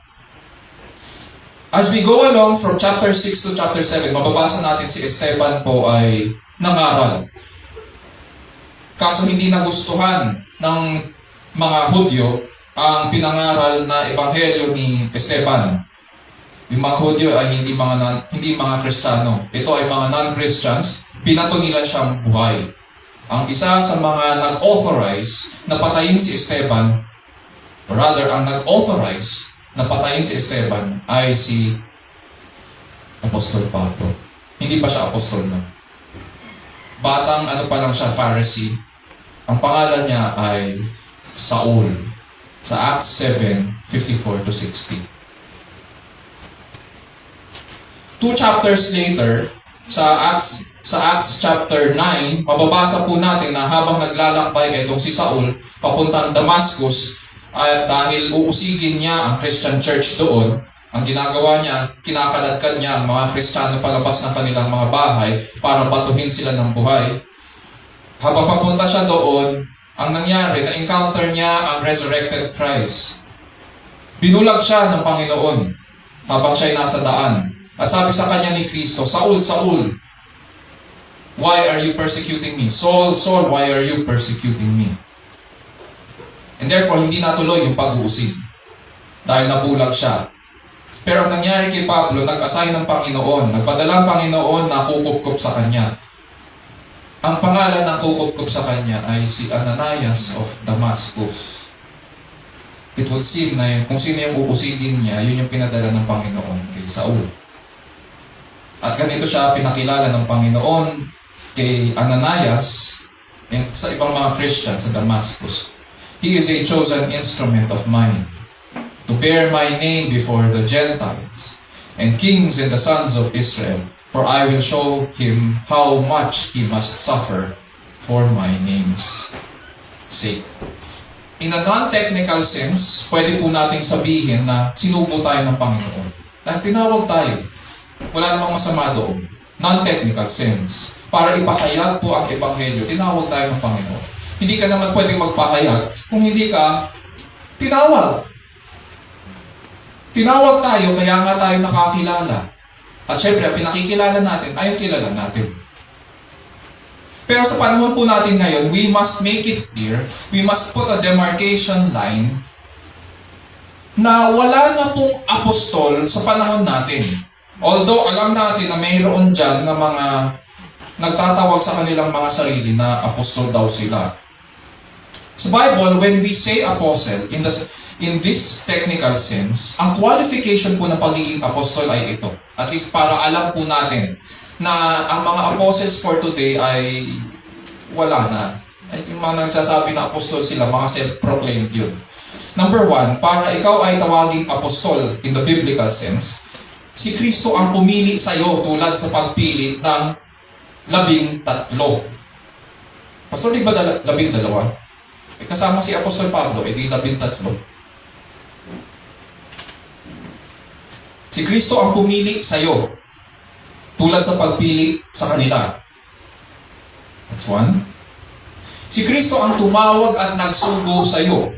As we go along from chapter 6 to chapter 7, mababasa natin si Esteban po ay nangaral. Kaso hindi nagustuhan ng mga Hudyo ang pinangaral na ebanghelyo ni Esteban. Yung mga Hudyo ay hindi mga Kristiyano. Ito ay mga non-Christians. Binato nila siyang buhay. Ang isa sa mga nag-authorize na patayin si Esteban, or rather, ang nag-authorize na patayin si Esteban ay si Apostol Pablo. Hindi pa siya apostol na. Batang pa lang siya, Pharisee. Ang pangalan niya ay Saul. Sa Acts 7:54-60. 2 chapters later, sa Acts chapter 9, mababasa po natin na habang naglalakbay itong si Saul papuntang Damascus dahil uusigin niya ang Christian church doon, ang ginagawa niya, kinakaladkad niya ang mga Kristiyano palabas ng kanilang mga bahay para batuhin sila ng buhay. Habang papunta siya doon, ang nangyari, na-encounter niya ang resurrected Christ. Binulag siya ng Panginoon habang siya'y nasa daan. At sabi sa kanya ni Kristo, Saul, Saul, why are you persecuting me? Saul, Saul, why are you persecuting me? And therefore, hindi natuloy yung pag-uusig dahil nabulag siya. Pero ang nangyari kay Pablo, nag-assign ng Panginoon, nagpadala ang Panginoon na kukup-kup sa kanya. Ang pangalan ng kukup-kup sa kanya ay si Ananias of Damascus. It would seem na kung sino yung uusigin niya, yun yung pinadala ng Panginoon kay Saul. At ganito siya pinakilala ng Panginoon kay Ananias and sa ibang mga Christians sa Damascus. He is a chosen instrument of mine to bear my name before the Gentiles and kings and the sons of Israel, for I will show him how much he must suffer for my name's sake. In a non-technical sense, pwede po nating sabihin na sinubo tayo ng Panginoon. Dahil tinawag tayo. Wala namang masama doon. Non-technical sense. Para ipahayag po ang Ebanghelyo, tinawag tayo ng Panginoon. Hindi ka naman pwedeng magpahayag kung hindi ka tinawag. Tinawag tayo, kaya nga tayo nakakilala. At syempre, pinakikilala natin ay yung kilala natin. Pero sa panahon po natin ngayon, we must make it clear, we must put a demarcation line na wala na pong apostol sa panahon natin. Although alam natin na mayroon dyan na mga nagtatawag sa kanilang mga sarili na apostol daw sila. Sa Bible, when we say apostle, in this technical sense, ang qualification po ng pagiging apostol ay ito. At least para alam po natin na ang mga apostles for today ay wala na. Yung mga nagsasabi na apostol sila, mga self-proclaimed yun. Number 1, para ikaw ay tawaging apostol in the biblical sense, si Kristo ang pumili sa iyo tulad sa pagpili ng 13. Pastor, di ba 12? Kasama si Apostol Pablo, di 13. Si Kristo ang pumili sa'yo. Tulad sa pagpili sa kanila. That's one. Si Kristo ang tumawag at nagsugo sa'yo.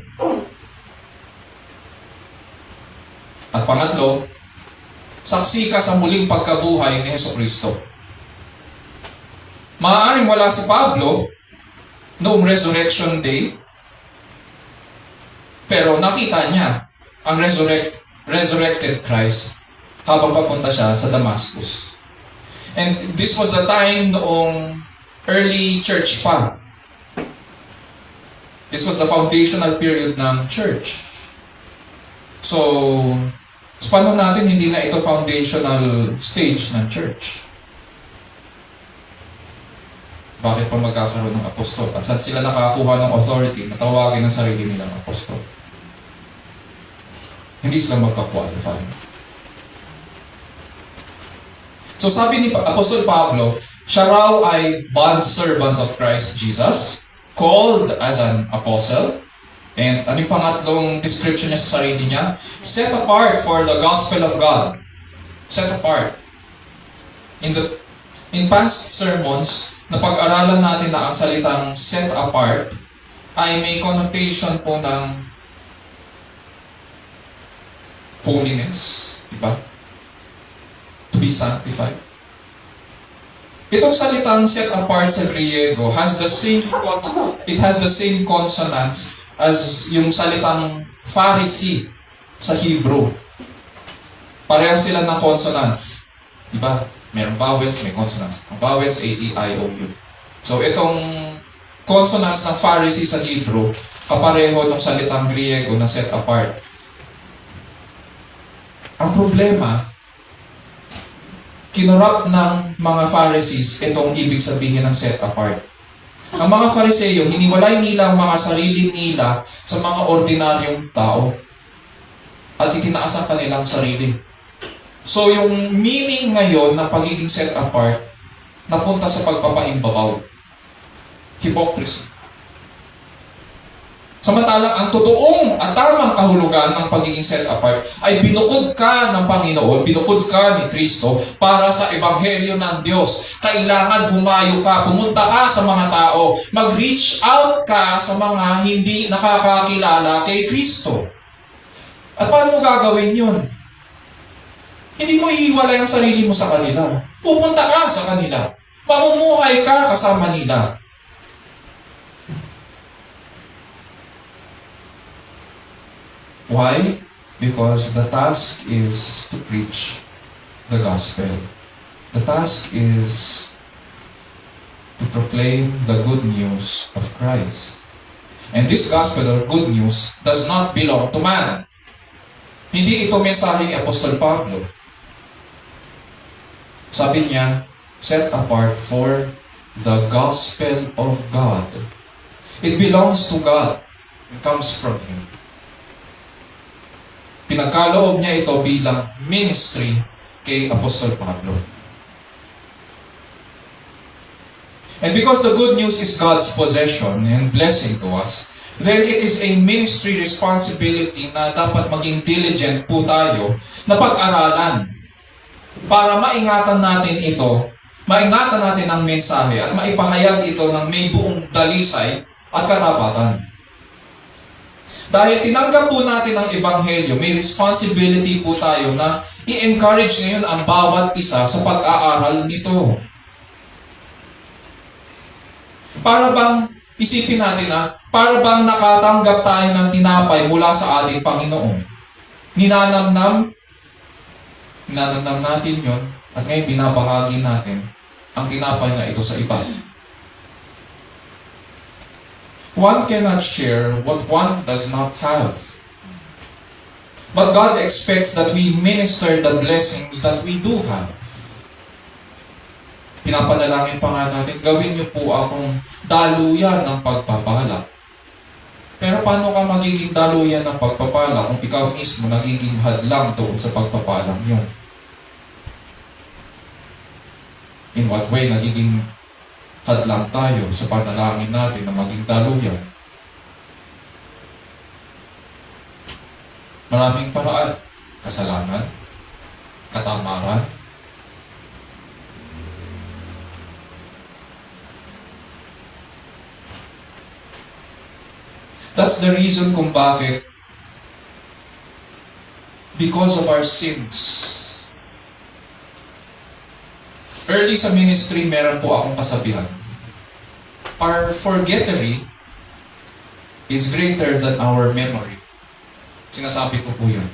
At pangatlo, saksi ka sa muling pagkabuhay ni Jesucristo. Maaaring wala si Pablo noong Resurrection Day, pero nakita niya ang resurrected Christ habang papunta siya sa Damascus. And this was the time noong early church pa. This was the foundational period ng church. So, sa panahon natin, hindi na ito foundational stage ng church. Bakit pa magkakaroon ng apostol? At saan sila nakakuha ng authority na tawagin ang sarili nilang apostol? Hindi sila magka-qualify. So sabi ni Apostol Pablo, siya raw ay bond servant of Christ Jesus, called as an apostle. And ano yung pangatlong description niya sa sarili niya? Set apart for the gospel of God. Set apart. In past sermons, napag-aralan natin na ang salitang set apart ay may connotation po ng holiness. Diba? To be sanctified. Itong salitang set apart sa Griego has the same consonants as yung salitang Pharisee sa Hebrew. Pareho sila ng consonants. Diba? Merong vowels, may consonants. Ang vowels, A, E, I, O, U. So, itong consonants ng Pharisee sa Hebrew, kapareho ng salitang Griego na set apart. Ang problema, kinurap ng mga Pharisees itong ibig sabihin ng set apart. Ang mga Fariseo, hiniwalay nila ang mga sarili nila sa mga ordinaryong tao at itinaas ang kanilang sarili. So yung meaning ngayon ng pagiging set apart, napunta sa pagpapaimbabaw. Hypocrisy. Samantalang ang totoong at tamang kahulugan ng pagiging set apart ay binukod ka ng Panginoon, binukod ka ni Kristo para sa Ebanghelyo ng Diyos. Kailangan humayo ka, pumunta ka sa mga tao, mag-reach out ka sa mga hindi nakakakilala kay Kristo. At paano mo gagawin yun? Hindi mo iiwalay ang sarili mo sa kanila. Pupunta ka sa kanila. Mamumuhay ka kasama nila. Why? Because the task is to preach the gospel. The task is to proclaim the good news of Christ. And this gospel or good news does not belong to man. Hindi ito mensahe ni Apostol Pablo. Sabi niya, set apart for the gospel of God. It belongs to God. It comes from Him. Pinagkaloob niya ito bilang ministry kay Apostol Pablo. And because the good news is God's possession and blessing to us, then it is a ministry responsibility na dapat maging diligent po tayo na pag-aralan para maingatan natin ito, maingatan natin ang mensahe at maipahayag ito ng may buong dalisay at karapatan. Dahil tinanggap po natin ang Ebanghelyo, may responsibility po tayo na i-encourage ngayon ang bawat isa sa pag-aaral nito. Para bang, isipin natin para bang nakatanggap tayo ng tinapay mula sa ating Panginoon. Ninanamnam natin yon at ngayon binabahagi natin ang tinapay na ito sa iba. One cannot share what one does not have. But God expects that we minister the blessings that we do have. Pinapanalangin pa nga natin, gawin niyo po akong daluyan ng pagpapala. Pero paano ka magiging daluyan ng pagpapala kung ikaw mismo nagiging hadlang doon sa pagpapalang yun? In what way nagiging hadlang tayo sa panalangin natin na maging daluyan? Maraming paraan. Kasalanan, That's the reason kung bakit, because of our sins. Early sa ministry, meron po akong kasabihan. Our forgettery is greater than our memory. Sinasabi ko po yun.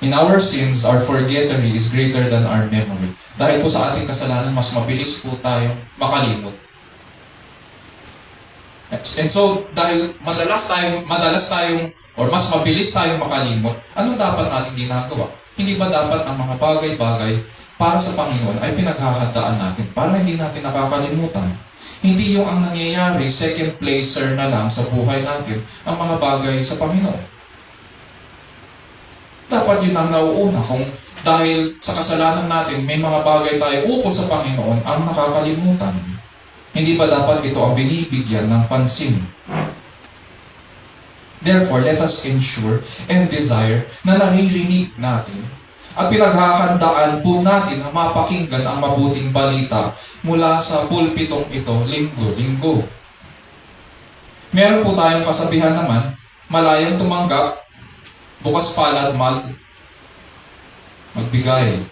In our sins, our forgettery is greater than our memory. Dahil po sa ating kasalanan, mas mabilis po tayong makalimot. And so, dahil madalas tayong, or mas mabilis tayong makalimot, anong dapat natin ginagawa? Hindi ba dapat ang mga bagay-bagay para sa Panginoon ay pinaghahandaan natin para hindi natin nakakalimutan? Hindi yung ang nangyayari, second placer na lang sa buhay natin ang mga bagay sa Panginoon. Dapat yun ang nauuna kung dahil sa kasalanan natin, may mga bagay tayo ukol sa Panginoon ang nakakalimutan. Hindi ba dapat ito ang binibigyan ng pansin? Therefore, let us ensure and desire na naririnig natin at pinaghahandaan po natin na mapakinggan ang mabuting balita mula sa pulpitong ito linggo-linggo. Meron po tayong kasabihan naman, malayang tumanggap, bukas palad magbigay.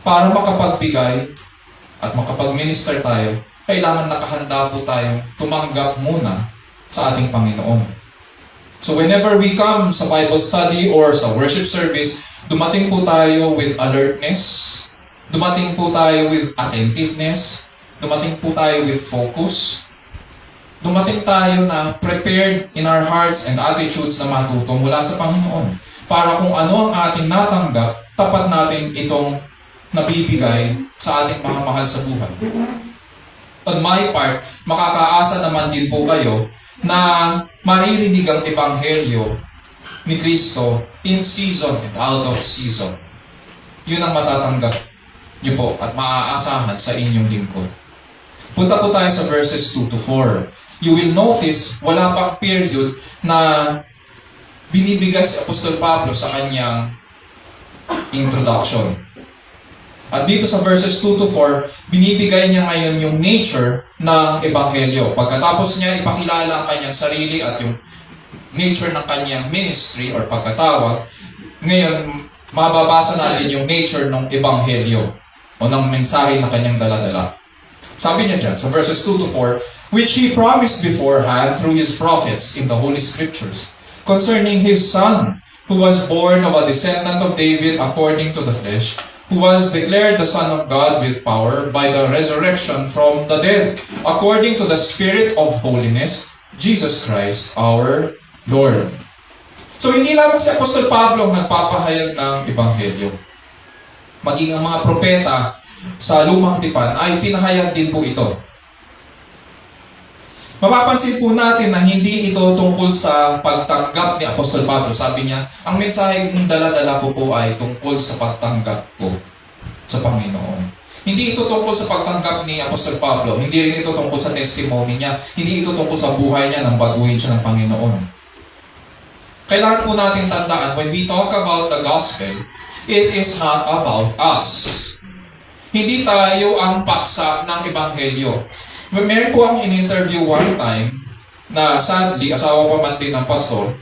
Para makapagbigay at makapag-minister tayo, kailangan nakahanda po tayong tumanggap muna sa ating Panginoon. So whenever we come sa Bible study or sa worship service, dumating po tayo with alertness, dumating po tayo with attentiveness, dumating po tayo with focus, dumating tayo na prepared in our hearts and attitudes na matuto mula sa Panginoon. Para kung ano ang ating natanggap, tapat natin itong nabibigay sa ating mga mahal sa buhay. On my part, makakaasa naman din po kayo na maririnig ang Ebanghelyo ni Kristo in season and out of season. Yun ang matatanggap niyo po at maaasahan sa inyong lingkod. Punta po tayo sa verses 2 to 4. You will notice, wala pang period na binibigay si Apostol Pablo sa kanyang introduction. At dito sa verses 2 to 4, binibigay niya ngayon yung nature ng Ebanghelyo. Pagkatapos niya ipakilala ang kanyang sarili at yung nature ng kanyang ministry or pagkatawag, ngayon mababasa natin yung nature ng Ebanghelyo o ng mensahe na kanyang daladala. Sabi niya dyan sa verses 2 to 4, which He promised beforehand through His prophets in the Holy Scriptures, concerning His Son, who was born of a descendant of David according to the flesh, who was declared the Son of God with power by the resurrection from the dead, according to the Spirit of holiness, Jesus Christ our Lord. So hindi lamang si Apostol Pablo ang nagpapahayag ng Ebanghelyo. Maging ang mga propeta sa Lumang Tipan ay pinahayag din po ito. Mapapansin po natin na hindi ito tungkol sa pagtanggap ni Apostol Pablo. Sabi niya, ang mensahe ng dala-dala ko po ay tungkol sa pagtanggap ko sa Panginoon. Hindi ito tungkol sa pagtanggap ni Apostol Pablo. Hindi rin ito tungkol sa testimony niya. Hindi ito tungkol sa buhay niya nang baguhin siya ng Panginoon. Kailangan po natin tandaan, when we talk about the gospel, it is not about us. Hindi tayo ang paksa ng Ebanghelyo. Meron po akong in-interview one time na sadly, asawa pa man din ng pastor.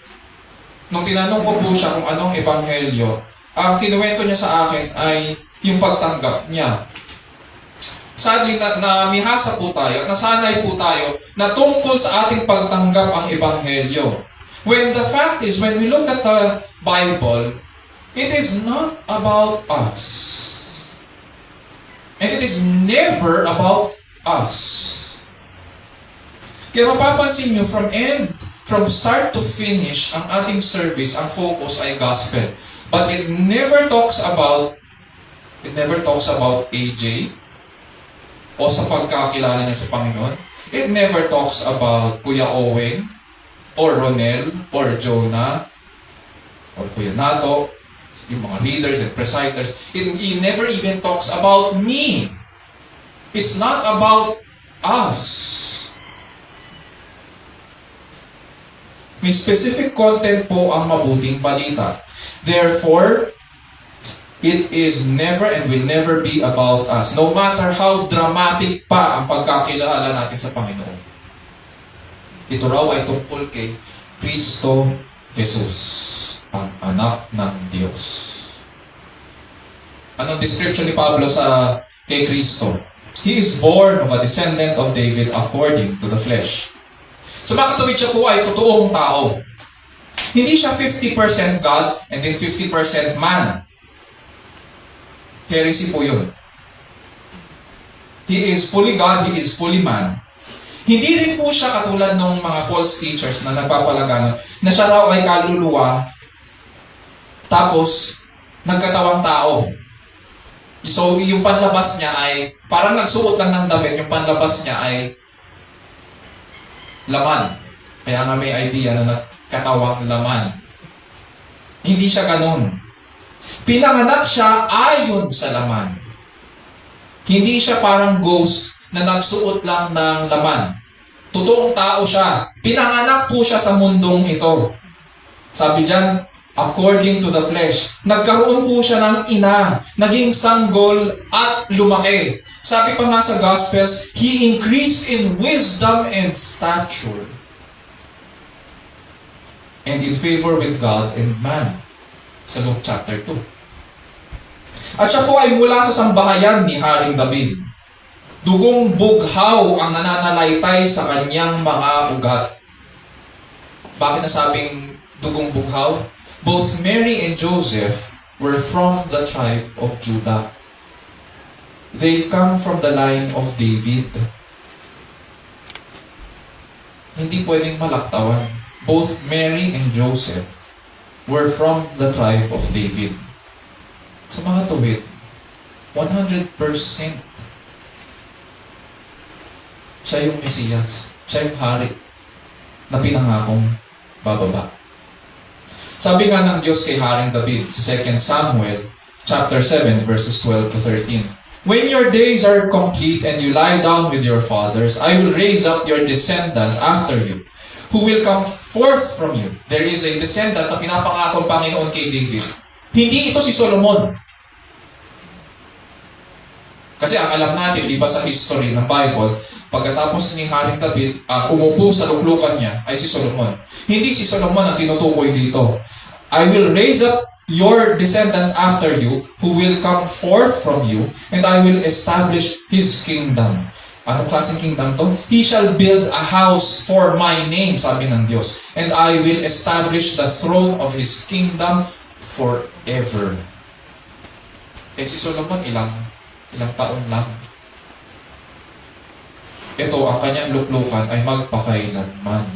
Nung tinanong ko po siya kung anong Ebanghelyo, ang kinuwento niya sa akin ay yung pagtanggap niya. Sadly, namihasa po tayo at nasanay po tayo na tungkol sa ating pagtanggap ang Ebanghelyo. When the fact is, when we look at the Bible, it is not about us. And it is never about us. Kaya mapapansin nyo, from start to finish, ang ating service, ang focus ay gospel. But it never talks about AJ o sa pagkakilala niya sa Panginoon. It never talks about Kuya Owen or Ronel or Jonah or Kuya Nato, yung mga leaders and presiders. It never even talks about me. It's not about us. May specific content po ang mabuting balita. Therefore, It is never and will never be about us. No matter how dramatic pa ang pagkakilala natin sa Panginoon. Ito raw ay tungkol kay Kristo Jesus, ang anak ng Diyos. Anong description ni Pablo sa kay Kristo? He is born of a descendant of David according to the flesh. Sa mga katuwid siya po ay totoong tao. Hindi siya 50% God and then 50% man. Heresy po yun. He is fully God, He is fully man. Hindi rin po siya katulad ng mga false teachers na nagpapalagano na siya raw ay kaluluwa tapos nagkatawang tao. So, yung panlabas niya ay parang nagsuot lang ng damit, yung panlabas niya ay laman. Kaya nga may idea na nagkatawang laman. Hindi siya ganun. Pinanganak siya ayon sa laman. Hindi siya parang ghost na nagsuot lang ng laman. Totoong tao siya. Pinanganak po siya sa mundong ito. Sabi diyan, according to the flesh. Nagkaroon po siya ng ina, naging sanggol at lumaki. Sabi pa nga sa Gospels, He increased in wisdom and stature and in favor with God and man. Sa Luke chapter 2. At siya po ay mula sa sambahayan ni Haring David. Dugong bughaw ang nananalaytay sa kanyang mga ugat. Bakit nasabing dugong bughaw? Both Mary and Joseph were from the tribe of Judah. They come from the line of David. Hindi pwedeng malaktawan. Both Mary and Joseph were from the tribe of David. Sa mga tuwid, 100% siya yung Mesiyas. Siya yung hari na pinangakong bababa. Sabi nga ng Diyos kay Haring David sa 2 Samuel chapter 7 verses 12 to 13. When your days are complete and you lie down with your fathers, I will raise up your descendant after you, who will come forth from you. There is a descendant na pinapangako ng Panginoon kay David. Hindi ito si Solomon. Kasi ang alam natin, di ba sa history ng Bible, pagkatapos ni Haring David, umupo sa luklukan niya, ay si Solomon. Hindi si Solomon ang tinutukoy dito. I will raise up your descendant after you, who will come forth from you, and I will establish his kingdom. Anong klaseng kingdom to? He shall build a house for my name, sabi ng Diyos. And I will establish the throne of his kingdom forever. Eh si Solomon, ilang taon lang. Ito, ang kanyang luklukan ay magpakailanman.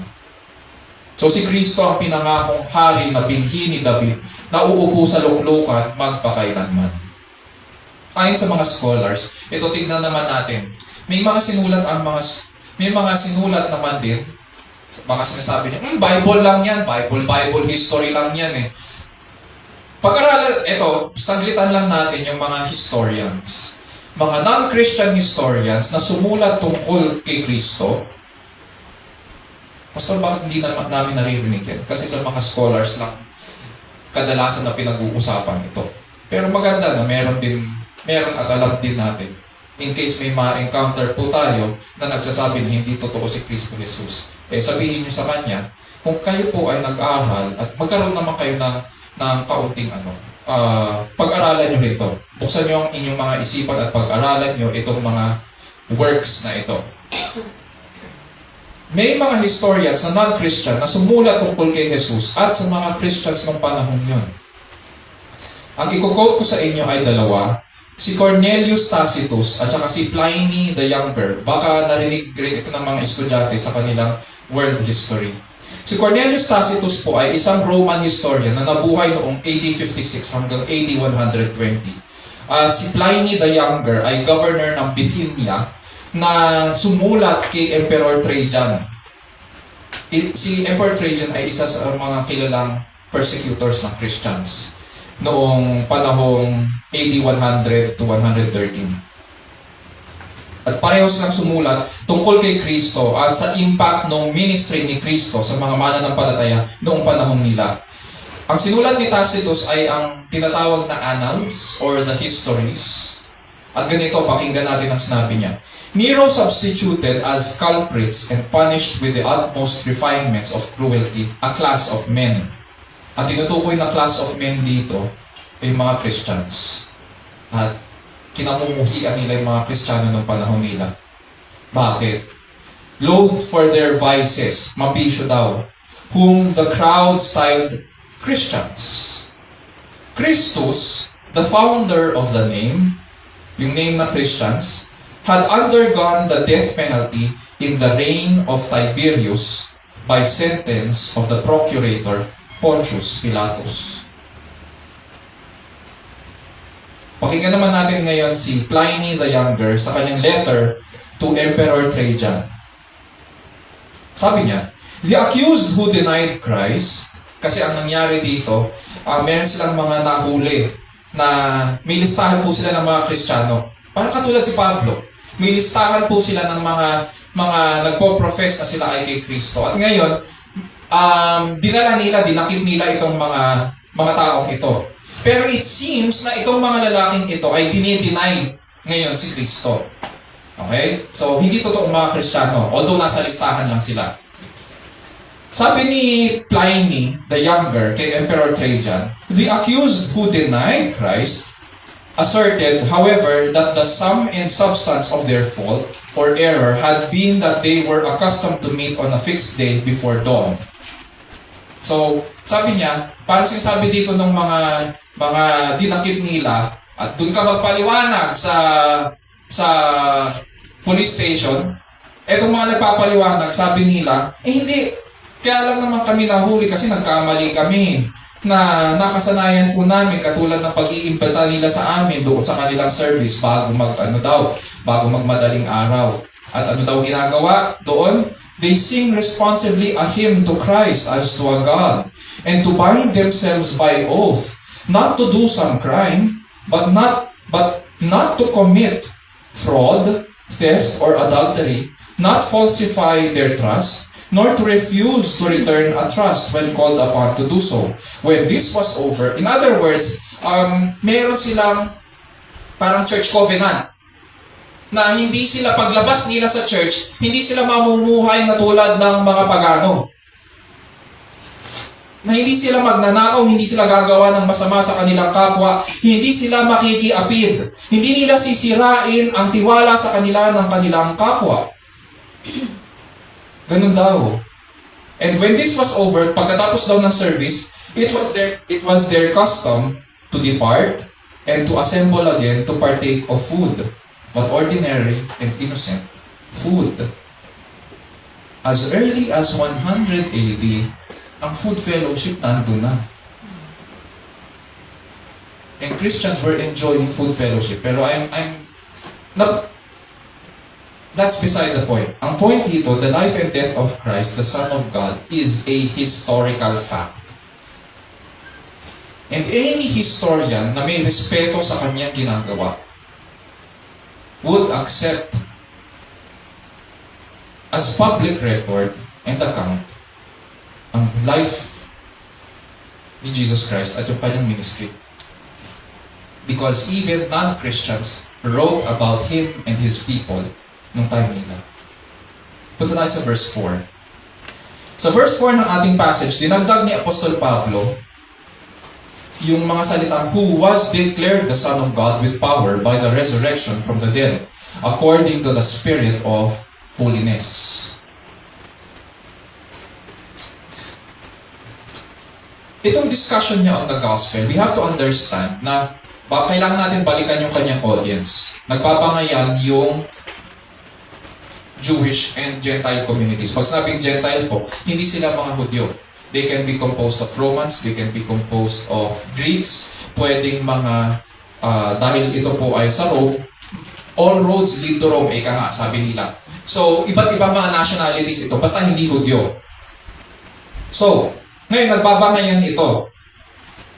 So si Kristo ang pinangakong hari na binhi ni David na uupo sa luklukan magpakailanman. Ayon sa mga scholars, ito tignan naman natin. May mga sinulat naman din. Baka sinasabi niya, Bible lang yan, Bible history lang yan eh. Pag-aralan, ito, saglitan lang natin yung mga historians. Mga non-Christian historians na sumulat tungkol kay Kristo. Pastor, bakit hindi namin naririnig yan? Kasi sa mga scholars lang, kadalasan na pinag-uusapan ito. Pero maganda na meron at alam din natin. In case may ma-encounter po tayo na nagsasabi na hindi totoo si Kristo Jesus. Eh sabihin niyo sa kanya, kung kayo po ay nag-aral at magkaroon naman kayo ng kaunting pag-aralan niyo rito. Buksan niyo ang inyong mga isipan at pag-aralan niyo itong mga works na ito. May mga historians na non-Christian na sumulat tungkol kay Jesus at sa mga Christians ng panahon yun. Ang i-quote ko sa inyo ay dalawa. Si Cornelius Tacitus at saka si Pliny the Younger. Baka narinig rin ito ng mga estudyante sa kanilang world history. Si Cornelius Tacitus po ay isang Roman historian na nabuhay noong AD 56 hanggang AD 120. At si Pliny the Younger ay governor ng Bithynia na sumulat kay Emperor Trajan. Si Emperor Trajan ay isa sa mga kilalang persecutors ng Christians noong panahong AD 100 to 113. At parehos lang sumulat tungkol kay Kristo at sa impact ng ministry ni Kristo sa mga mananampalataya noong panahon nila. Ang sinulat ni Tacitus ay ang tinatawag na annals or the histories. At ganito, pakinggan natin ang sinabi niya. Nero substituted as culprits and punished with the utmost refinements of cruelty a class of men. At tinutukoy na class of men dito ay mga Christians. At kinamumuhian nila yung mga Kristiyano ng panahon nila. Bakit? Loathed for their vices, mabisyo daw, whom the crowd styled Christians. Christus, the founder of the name, yung name na Christians, had undergone the death penalty in the reign of Tiberius by sentence of the procurator Pontius Pilatus. Pakinggan naman natin ngayon si Pliny the Younger sa kanyang letter to Emperor Trajan. Sabi niya, the accused who denied Christ, kasi ang nangyari dito, meron silang mga nahuli na may listahan po sila ng mga Kristiyano. Parang katulad si Pablo, may listahan po sila ng mga nagpo-profess na sila ay kay Kristo. At ngayon, dinala nila, dinakip nila itong mga taong ito. Pero it seems na itong mga lalaking ito ay dinideny ngayon si Kristo. Okay? So, hindi totoong mga Kristiyano, although nasa listahan lang sila. Sabi ni Pliny the Younger kay Emperor Trajan, the accused who denied Christ asserted, however, that the sum and substance of their fault or error had been that they were accustomed to meet on a fixed day before dawn. So, sabi niya, parang sinasabi dito ng mga dinakip nila at doon ka magpaliwanag sa police station. Etong mga nagpapaliwanag, sabi nila, hindi, kaya lang naman kami nahuli kasi nagkamali kami na nakasanayan po namin katulad ng pag-iimbita nila sa amin doon sa kanilang service bago magmadaling araw. At ano daw ginagawa doon? They sing responsively a hymn to Christ as to a God, and to bind themselves by oath, not to do some crime, but not to commit fraud, theft, or adultery, not falsify their trust, nor to refuse to return a trust when called upon to do so. When this was over, in other words, meron silang parang church covenant na hindi sila paglabas nila sa church, hindi sila mamumuhay na tulad ng mga pagano. Na hindi sila magnanakaw, hindi sila gagawa ng masama sa kanilang kapwa, hindi sila makikiapid, hindi nila sisirain ang tiwala sa kanila ng kanilang kapwa. Ganun daw. And when this was over, pagkatapos daw ng service, it was their custom to depart and to assemble again to partake of food, but ordinary and innocent food. As early as 100 AD, ang food fellowship nandun na. And Christians were enjoying food fellowship. Pero that's beside the point. Ang point dito, the life and death of Christ, the Son of God, is a historical fact. And any historian na may respeto sa kanyang ginagawa would accept as public record and account ang life ni Jesus Christ at yung kanyang ministry. Because even non-Christians wrote about Him and His people nung time nila. Punta tayo sa verse 4. Sa verse 4 ng ating passage, dinagdag ni Apostol Pablo yung mga salitang, who was declared the Son of God with power by the resurrection from the dead, according to the Spirit of holiness. Itong discussion niya on the gospel, we have to understand na kailangan natin balikan yung kanyang audience. Nagpapangayan yung Jewish and Gentile communities. Pag sabing Gentile po, hindi sila mga Hudyo. They can be composed of Romans, they can be composed of Greeks, pwedeng mga, dahil ito po ay sa Rome, all roads lead to Rome, eka nga, sabi nila. So, iba't ibang mga nationalities ito, basta hindi Hudyo. So, ngayon, nagbabangayan ito.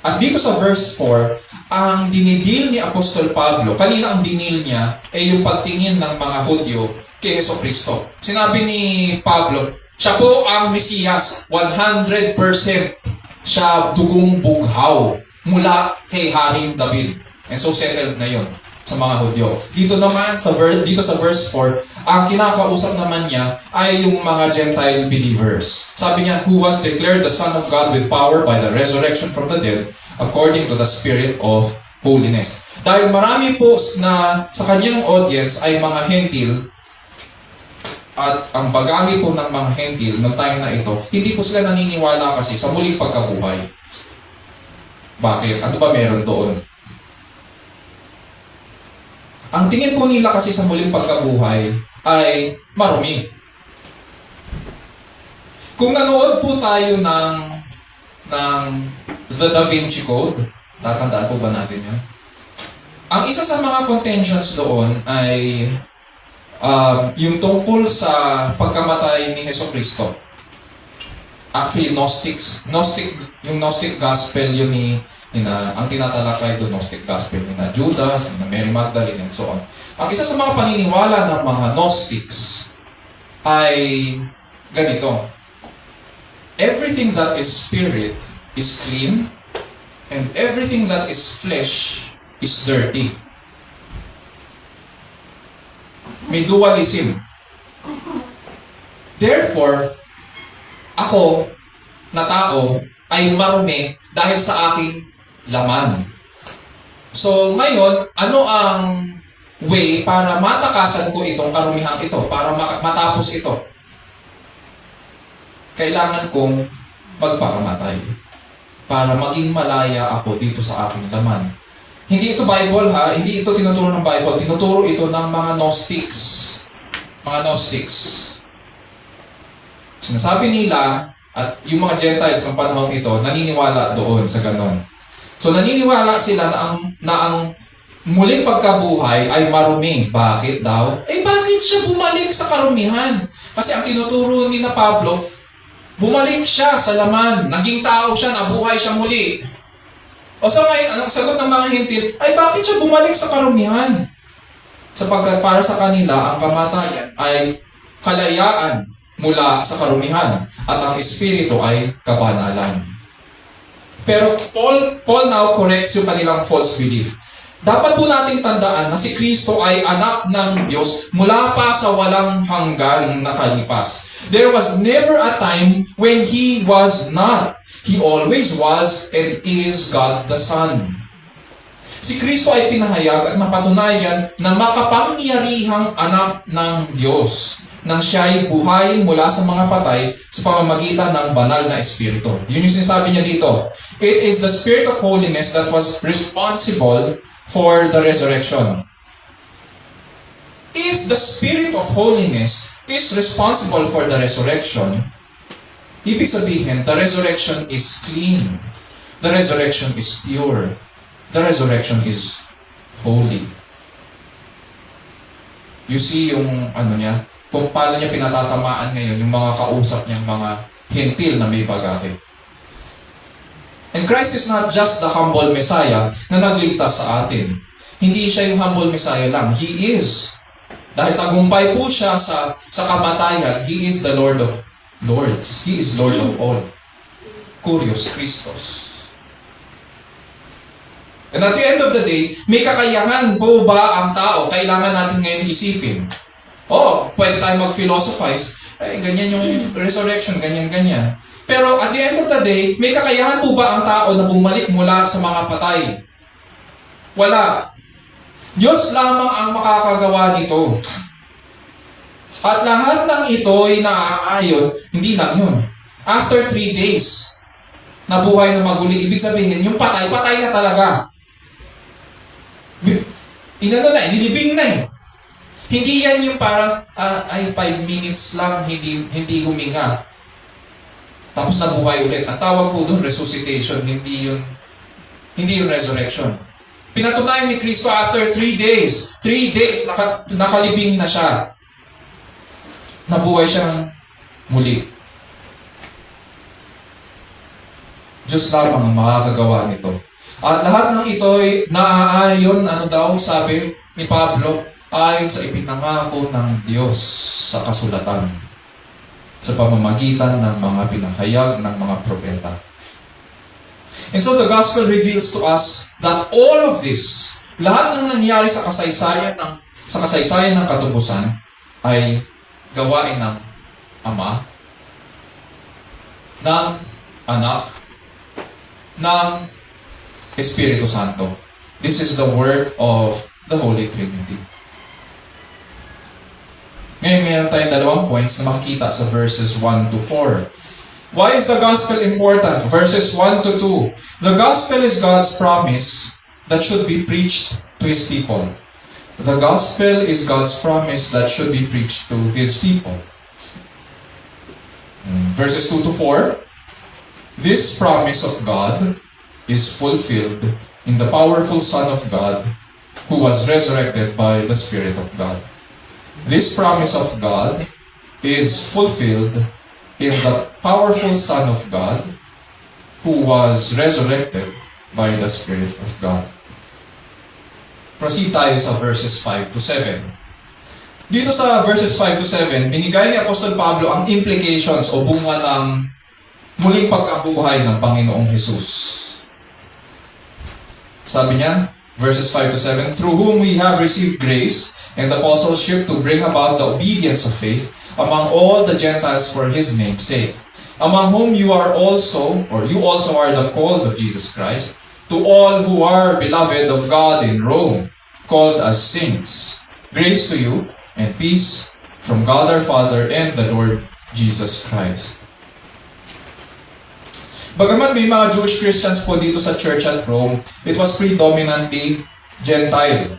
At dito sa verse 4, ang dinidil ni Apostol Pablo, kanina ang dinil niya, ay yung pagtingin ng mga Hudyo kay Jesucristo. Sinabi ni Pablo, siya po ang Mesiyas, 100%. siya dugong bughaw mula kay Haring David. And so settled na yon sa mga Hudyo. Dito naman dito sa verse 4, ang kinakausap naman niya ay yung mga Gentile believers. Sabi niya, who was declared the Son of God with power by the resurrection from the dead, according to the Spirit of holiness. Dahil marami po na sa kanyang audience ay mga Hentil, at ang bagahe po ng mga Hentil noong time na ito, hindi po sila naniniwala kasi sa muling pagkabuhay. Bakit? Ano ba meron doon? Ang tingin po nila kasi sa muling pagkabuhay ay marumi. Kung nanood po tayo ng The Da Vinci Code, tatandaan po ba natin yan? Ang isa sa mga contentions doon ay yung tungkol sa pagkamatay ni Jesucristo. Actually, yung Gnostic Gospel yun ang tinatalakay doon, Gnostic Gospel ni na Judas, ni na Mary Magdalene, and so on. Ang isa sa mga paniniwala ng mga Gnostics ay ganito. Everything that is spirit is clean, and everything that is flesh is dirty. May dualism. Therefore, ako na tao ay marumi dahil sa aking laman. So, ngayon, ano ang way para matakasan ko itong karumihang ito, para matapos ito? Kailangan kong magpakamatay para maging malaya ako dito sa aking laman. Hindi ito Bible ha, hindi ito tinuturo ng Bible, tinuturo ito ng mga Gnostics. Mga Gnostics. Sinasabi nila, at yung mga Gentiles ng panahon ito, naniniwala doon sa ganon. So naniniwala sila na ang muling pagkabuhay ay marumi. Bakit daw? Bakit siya bumalik sa karumihan? Kasi ang tinuturo ni na Pablo, bumalik siya sa laman, naging tao siya, nabuhay siya muli. O so ngayon, ang sagot ng mga Hintil, bakit siya bumalik sa karumihan? Sapagkat para sa kanila, ang kamatayan ay kalayaan mula sa karumihan at ang espiritu ay kabanalan. Pero Paul now corrects yung kanilang false belief. Dapat po nating tandaan na si Kristo ay anak ng Diyos mula pa sa walang hanggan nakalipas. There was never a time when He was not. He always was and is God the Son. Si Kristo ay pinahayag at napatunayan na makapangyarihang anak ng Diyos nang siya'y buhay mula sa mga patay sa pamamagitan ng banal na espiritu. Yun yung sinasabi niya dito. It is the Spirit of holiness that was responsible for the resurrection. If the Spirit of holiness is responsible for the resurrection, ibig sabihin, the resurrection is clean. The resurrection is pure. The resurrection is holy. You see yung kung paano niya pinatatamaan ngayon yung mga kausap niyang mga hentil na may bagahe. And Christ is not just the humble Messiah na nagligtas sa atin. Hindi siya yung humble Messiah lang. He is. Dahil tagumpay po siya sa kamatayan, He is the Lord of Lords. He is Lord of all. Kurios Christos. And at the end of the day, may kakayahan po ba ang tao? Kailangan natin ngayon isipin. Pwede tayo mag-philosophize. Ganyan yung resurrection, ganyan-ganyan. Pero at the end of the day, may kakayahan po ba ang tao na bumalik mula sa mga patay? Wala. Diyos lamang ang makakagawa nito. At lahat ng ito ay naaayon, hindi lang yun. After 3 days, nabuhay na maguli, ibig sabihin, yung patay na talaga. Nilibing na eh. Hindi yan yung parang, 5 minutes lang, hindi huminga. Tapos nabuhay ulit. Ang tawag po doon, resuscitation, hindi yung resurrection. Pinatunayan ni Kristo after 3 days. 3 days, nakalibing na siya. Nabuhay siyang muli. Diyos lamang ang makakagawa nito. At lahat ng ito'y naaayon, sabi ni Pablo, ayon sa ipinangako ng Diyos sa kasulatan, sa pamamagitan ng mga pinahayag ng mga propeta. And so the gospel reveals to us that all of this, lahat ng nangyari sa kasaysayan ng katubusan ay gawain ng Ama, ng Anak, ng Espiritu Santo. This is the work of the Holy Trinity. Ngayon, meron tayong dalawang points na makikita sa verses 1 to 4. Why is the gospel important? Verses 1 to 2. The gospel is God's promise that should be preached to His people. The gospel is God's promise that should be preached to His people. Verses 2 to 4. This promise of God is fulfilled in the powerful Son of God who was resurrected by the Spirit of God. This promise of God is fulfilled in the powerful Son of God who was resurrected by the Spirit of God. Proceed tayo sa verses 5 to 7. Dito sa verses 5 to 7, binigay ni Apostol Pablo ang implications o bunga ng muling pagkabuhay ng Panginoong Jesus. Sabi niya, verses 5 to 7, through whom we have received grace and apostleship to bring about the obedience of faith among all the Gentiles for His name's sake, among whom you also are the called of Jesus Christ, to all who are beloved of God in Rome, called as saints. Grace to you and peace from God our Father and the Lord Jesus Christ. Bagaman may mga Jewish Christians po dito sa church at Rome, it was predominantly Gentile.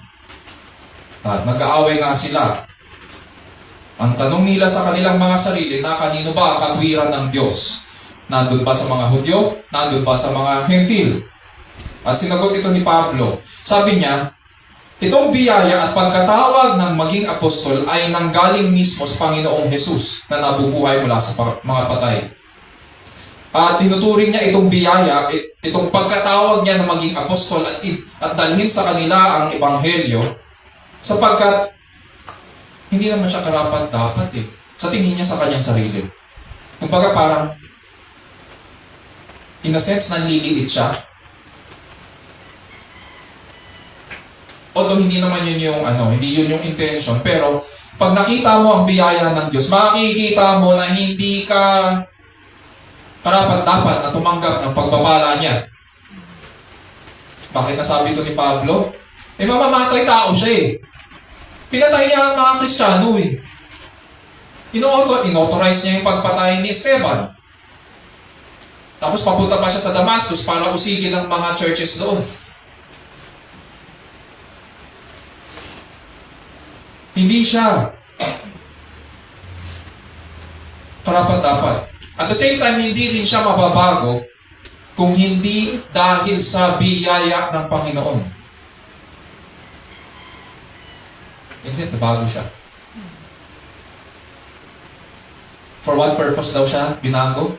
At nag-aaway nga sila. Ang tanong nila sa kanilang mga sarili na kanino ba ang katwiran ng Diyos? Nandun ba sa mga Hudyo? Nandun ba sa mga Hentil? At sinagot ito ni Pablo. Sabi niya, itong biyaya at pagkatawag ng maging apostol ay nanggaling mismo sa Panginoong Jesus na nabubuhay mula sa mga patay. At tinuturing niya itong biyaya, itong pagkatawag niya na maging apostol at dalhin sa kanila ang ebanghelyo sapagkat hindi naman siya karapat-dapat sa tingin niya sa kanyang sarili. Kumbaga parang in a sense nanliliit siya. Although hindi naman yun yung hindi yun yung intention, pero pag nakita mo ang biyaya ng Diyos, makikita mo na hindi ka karapat-dapat na tumanggap ng pagbabala niya. Bakit nasabi ito ni Pablo? Mamamatay tao siya Pinatay niya ang mga Kristiyano Inauthorize niya yung pagpatay ni Esteban. Tapos papunta pa siya sa Damascus para usigin ang mga churches doon. Hindi siya karapat-dapat. At the same time, hindi rin siya mababago kung hindi dahil sa biyaya ng Panginoon. Hindi, nabago siya. For what purpose daw siya binago?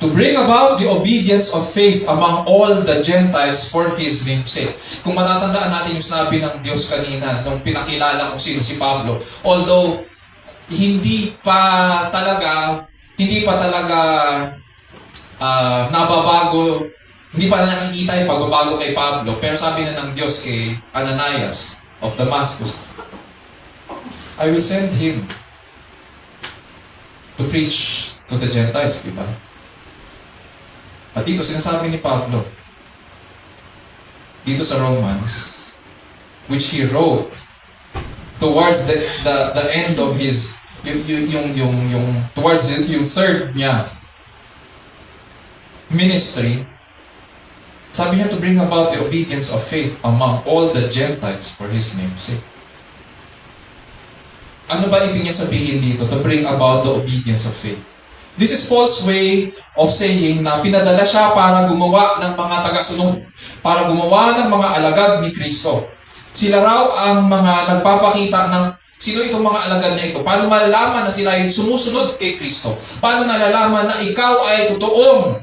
To bring about the obedience of faith among all the Gentiles for His name's sake. Kung matatandaan natin yung sinabi ng Diyos kanina nung pinakilala kung sino si Pablo, although hindi pa talaga nababago, hindi pa nakikita yung pagbabago kay Pablo, pero sabi na ng Diyos kay Ananias of Damascus, I will send him to preach to the Gentiles, di ba? At dito sinasabi ni Pablo, dito sa Romans, which he wrote towards the end of his towards yung third niya ministry, sabi niya to bring about the obedience of faith among all the Gentiles for His name's sake. Ano ba ibig niya sabihin dito? To bring about the obedience of faith. This is Paul's way of saying na pinadala siya para gumawa ng mga tagasunod, para gumawa ng mga alagad ni Kristo. Sila raw ang mga nagpapakita ng sino itong mga alagad niya ito. Paano malalaman na sila ay sumusunod kay Kristo? Paano nalalaman na ikaw ay totoong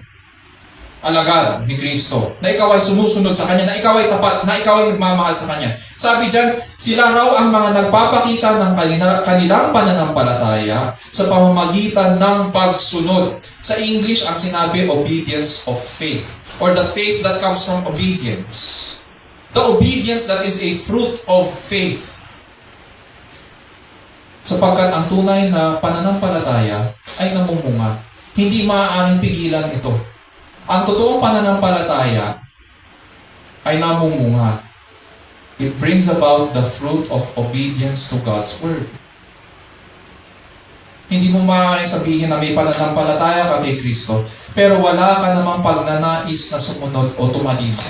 alagad ni Kristo? Na ikaw ay sumusunod sa Kanya, na ikaw ay tapat, na ikaw ay nagmamahal sa Kanya. Sabi dyan, sila raw ang mga nagpapakita ng kanilang pananampalataya sa pamamagitan ng pagsunod. Sa English, ang sinabi, obedience of faith. or the faith that comes from obedience. The obedience that is a fruit of faith. Sapagkat ang tunay na pananampalataya ay namumunga. Hindi maaaring pigilan ito. Ang totoong pananampalataya ay namumunga. It brings about the fruit of obedience to God's Word. Hindi mo maaaring sabihin na may pananampalataya ka kay Kristo, pero wala ka namang pagnanais na sumunod o tumalima.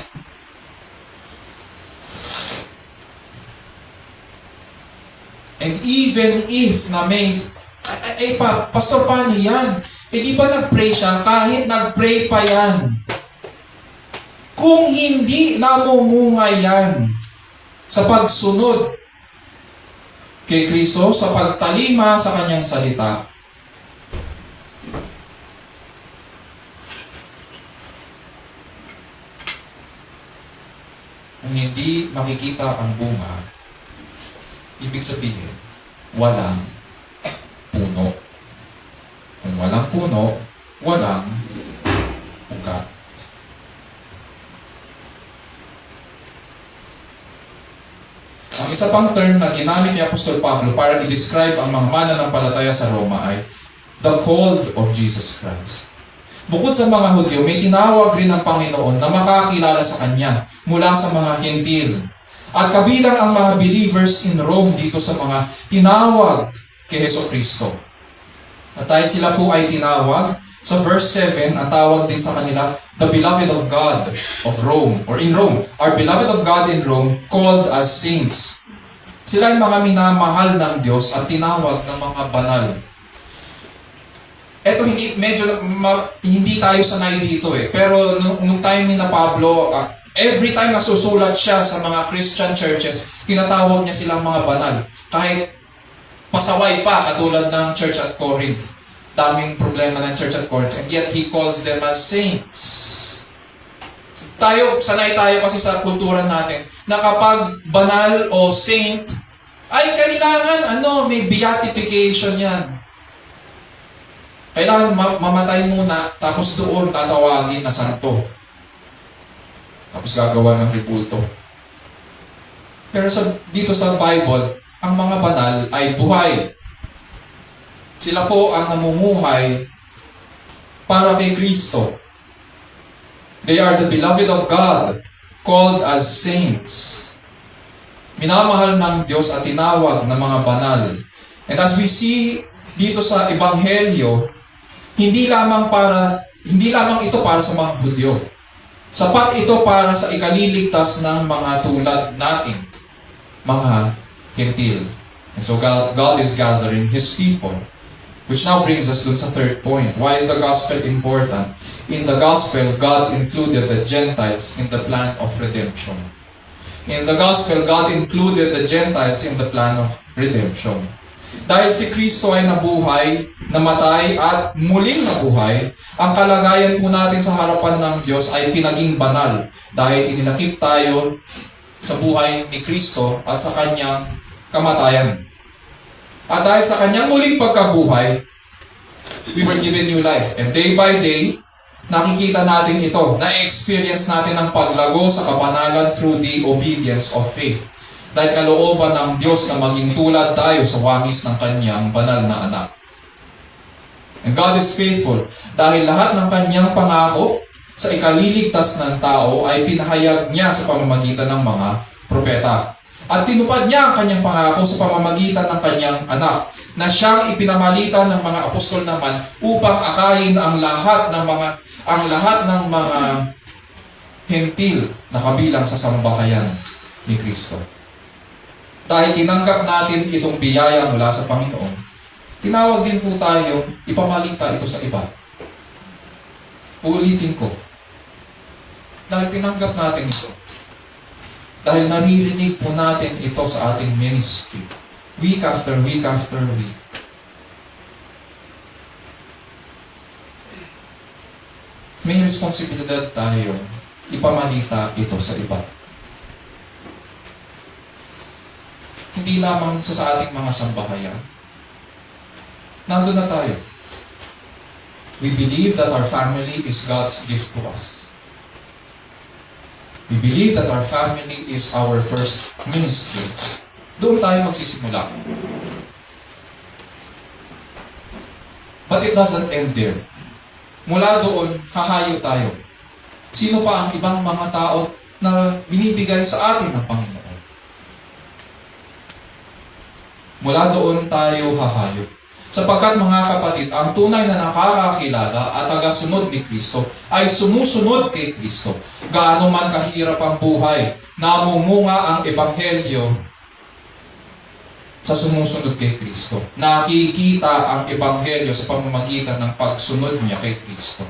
And even if na may, Pastor, paano yan? Di ba nag-pray siya? Kahit nag-pray pa yan. Kung hindi namumunga yan sa pagsunod kay Kristo, sa pagtalima sa kanyang salita, kung hindi makikita ang bunga, ibig sabihin, walang puno. Kung walang puno, walang ugat. Ang isa pang term na ginamit ni Apostol Pablo para i-describe ang mga mananampalataya sa Roma ay the called of Jesus Christ. Bukod sa mga Hudyo, may tinawag rin ng Panginoon na makakilala sa Kanya mula sa mga Hentil. At kabilang ang mga believers in Rome dito sa mga tinawag kay Hesukristo. At dahil sila po ay tinawag, sa verse 7, ang tawag din sa kanila, the beloved of God of Rome, or in Rome, our beloved of God in Rome, called as saints. Sila ay mga minamahal ng Diyos at tinawag ng mga banal. Eto, hindi tayo sanay dito pero nung time ni na Pablo, every time nasusulat siya sa mga Christian churches, tinatawag niya silang mga banal. Kahit pasaway pa, katulad ng church at Corinth. Daming problema ng church at Corinth. And yet, he calls them as saints. Sanay tayo kasi sa kultura natin, na kapag banal o saint, ay kailangan, may beatification yan. Kailangan mamatay muna, tapos doon tatawagin na santo. Tapos gagawa ng ribulto. Pero dito sa Bible, ang mga banal ay buhay. Sila po ang namumuhay para kay Kristo. They are the beloved of God, called as saints. Minamahal ng Diyos at tinawag ng mga banal. And as we see dito sa Ebanghelyo, hindi lamang ito para sa mga Hudyo. Sapat ito para sa ikaliligtas ng mga tulad nating mga Hentil. And so God is gathering His people. Which now brings us to the third point. Why is the gospel important? In the gospel, God included the Gentiles in the plan of redemption. In the gospel, God included the Gentiles in the plan of redemption. Dahil si Kristo ay nabuhay, namatay, at muling nabuhay, ang kalagayan po natin sa harapan ng Diyos ay pinaging banal dahil inilakip tayo sa buhay ni Kristo at sa kanyang kamatayan. At dahil sa kanyang muling pagkabuhay, we were given new life. And day by day, nakikita natin ito, na-experience natin ang paglago sa kapanalan through the obedience of faith. Dahil kalooban ng Diyos na maging tulad tayo sa wangis ng kanyang banal na anak. And God is faithful dahil lahat ng kanyang pangako sa ikaliligtas ng tao ay pinahayag niya sa pamamagitan ng mga propeta. At tinupad niya ang kanyang pangako sa pamamagitan ng kanyang anak na siyang ipinamalitan ng mga apostol naman upang akayin ang lahat ng mga Hentil na kabilang sa sambahayan ni Kristo. Dahil tinanggap natin itong biyaya mula sa Panginoon, tinawag din po tayo ipamalita ito sa iba. Uulitin ko. Dahil tinanggap natin ito. Dahil naririnig po natin ito sa ating ministry. Week after week after week. May responsibilidad tayo ipamalita ito sa iba. Hindi lamang sa ating mga sambahayan. Nandun na tayo. We believe that our family is God's gift to us. We believe that our family is our first ministry. Doon tayo magsisimula. But it doesn't end there. Mula doon, hahayo tayo. Sino pa ang ibang mga tao na binibigay sa atin ng Panginoon? Mula doon tayo hahayo. Sapagkat mga kapatid, ang tunay na nakakakilala at tagasunod ni Kristo ay sumusunod kay Kristo. Gaano man kahirap ang buhay, namumunga ang Ebanghelyo sa sumusunod kay Kristo. Nakikita ang Ebanghelyo sa pamamagitan ng pagsunod niya kay Kristo.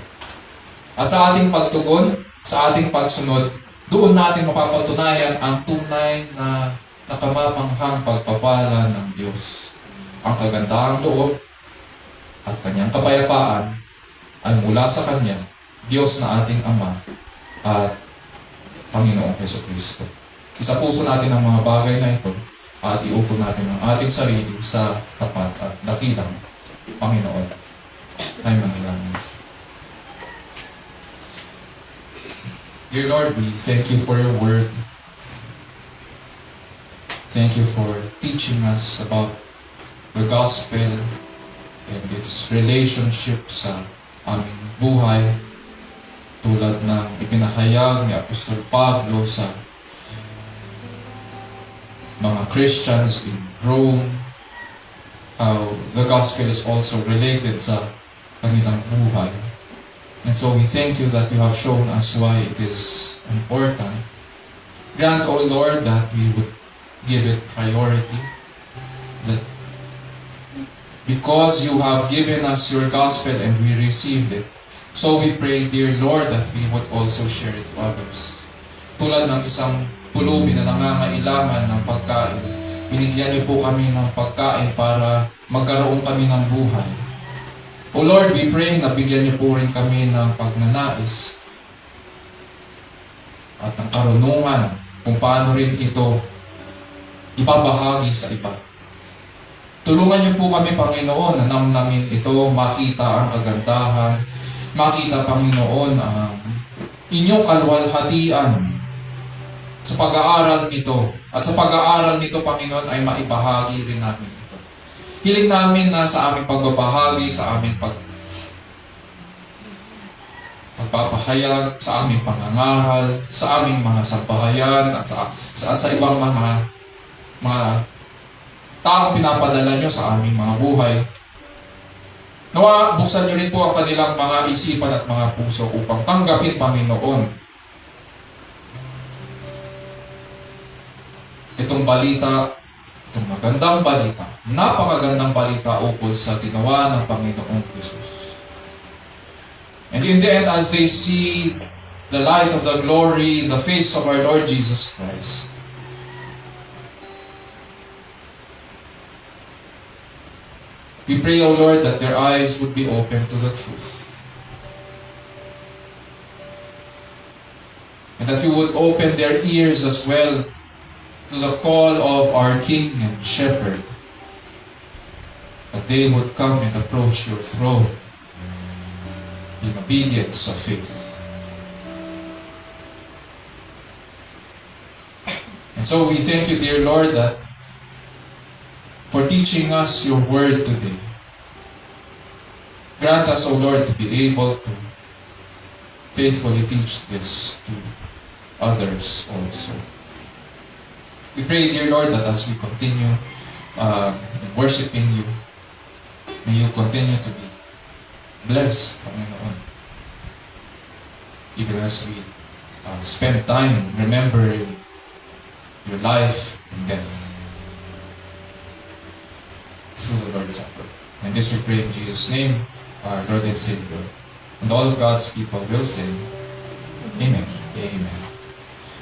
At sa ating pagtugon, sa ating pagsunod, doon natin mapapatunayan ang tunay na nakamamanghang pagpapala ng Diyos. Ang kagandahang loob at kanyang kapayapaan ay mula sa Kanya, Diyos na ating Ama at Panginoong Jesucristo. Isa puso natin ang mga bagay na ito at iupo natin ang ating sarili sa tapat at dakilang Panginoon. Tayo manalangin. Dear Lord, we thank you for your word. Thank you for teaching us about the gospel and its relationship sa aming buhay, tulad ng ipinahayag ni Apostol Pablo sa mga Christians in Rome, how the gospel is also related sa kanilang buhay. And so we thank you that you have shown us why it is important. Grant, O Lord, that we would give it priority, that because you have given us your gospel and we received it, so we pray, dear Lord, that we would also share it to others. Tulad ng isang pulubi na nangangailangan ng pagkain, binigyan niyo po kami ng pagkain para magkaroon kami ng buhay. O Lord, we pray na bigyan niyo po rin kami ng pagnanais at ng karunungan kung paano rin ito ibabahagi sa iba. Tulungan niyo po kami, Panginoon, na namnamin ito, makita ang kagandahan, makita, Panginoon, ang inyong kaluwalhatian sa pag-aaral nito. At sa pag-aaral nito, Panginoon, ay maibahagi rin namin ito. Hiling namin na sa aming pagbabahagi, sa aming pagpapahayag, sa aming pangangaral, sa aming mga sambahayan, at sa ibang mga taong pinapadala nyo sa aming mga buhay. Nawa, buksan nyo rin po ang kanilang mga isipan at mga puso upang tanggapin, Panginoon, itong balita, itong magandang balita, napakagandang balita ukol sa ginawa ng Panginoong Jesus. And in the end, as they see the light of the glory, the face of our Lord Jesus Christ, we pray, O Lord, that their eyes would be open to the truth. And that you would open their ears as well to the call of our King and Shepherd. That they would come and approach your throne in obedience of faith. And so we thank you, dear Lord, that for teaching us your word today. Grant us, O Lord, to be able to faithfully teach this to others also. We pray, dear Lord, that as we continue in worshiping you, may you continue to be blessed, Panginoon. Even as we spend time remembering your life and death through the Lord's Supper. And this we pray in Jesus' name, our Lord and Savior. And all of God's people will say, Amen. Amen.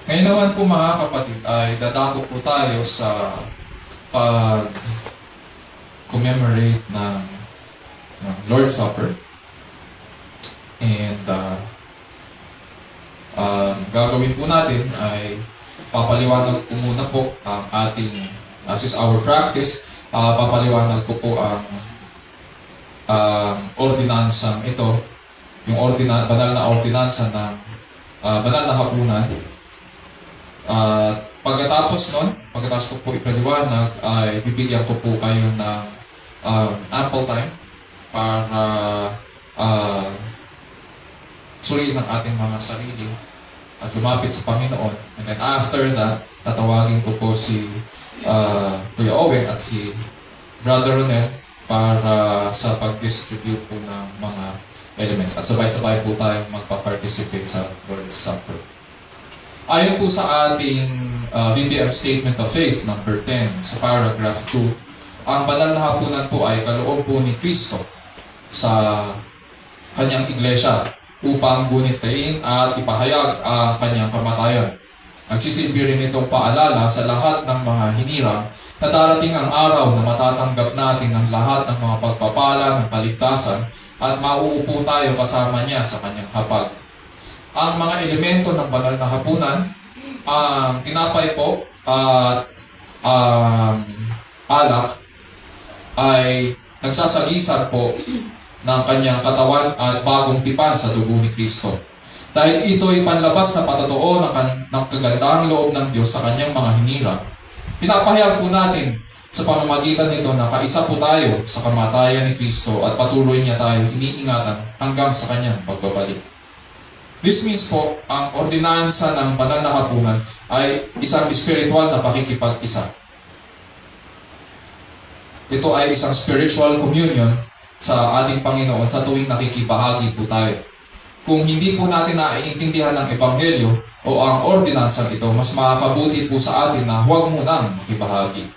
Ngayon naman po mga kapatid ay dadako po tayo sa pag-commemorate ng Lord's Supper. And gagawin po natin ay papaliwanag ko muna po ang ating, as is our practice, papaliwanag ko po ang ordinansang ito, yung banal na ordinansa ng banal na hapunan. At pagkatapos nun, pagkatapos ko po ipaliwanag, ay bibigyan ko po kayo ng ample time para suriin ang ating mga sarili at lumapit sa Panginoon. And then after that, tatawagin ko po si Kuya Owen at si Brother Ronel para sa pag-distribute po ng mga elements. At sabay-sabay po tayo magpa-participate sa Lord's Supper. Ayon po sa ating VBM Statement of Faith, number 10, sa paragraph 2, ang banal na hapunan po ay kaloob po ni Kristo sa kanyang iglesia upang gunitahin at ipahayag ang kanyang kamatayan. Nagsisilbi rin itong paalala sa lahat ng mga hinirang na darating ang araw na matatanggap natin ang lahat ng mga pagpapala ng paligtasan at mauupo tayo kasama niya sa kanyang hapag. Ang mga elemento ng banal na hapunan, ang tinapay po at ang alak ay nagsasagisag po ng kanyang katawan at bagong tipan sa dugo ni Kristo. Dahil ito ay panlabas na patotoo ng kagandahang loob ng Diyos sa kanyang mga hinirang, pinapahayag po natin sa pamamagitan nito na kaisa po tayo sa kamatayan ni Kristo at patuloy niya tayo iniingatan hanggang sa kanyang pagbabalik. This means po, ang ordinansa ng banal na hapunan ay isang spiritual na pakikipag-isa. Ito ay isang spiritual communion sa ating Panginoon sa tuwing nakikibahagi po tayo. Kung hindi po natin naiintindihan ng Ebanghelyo o ang ordinansang ito, mas makakabuti po sa atin na huwag munang makibahagi.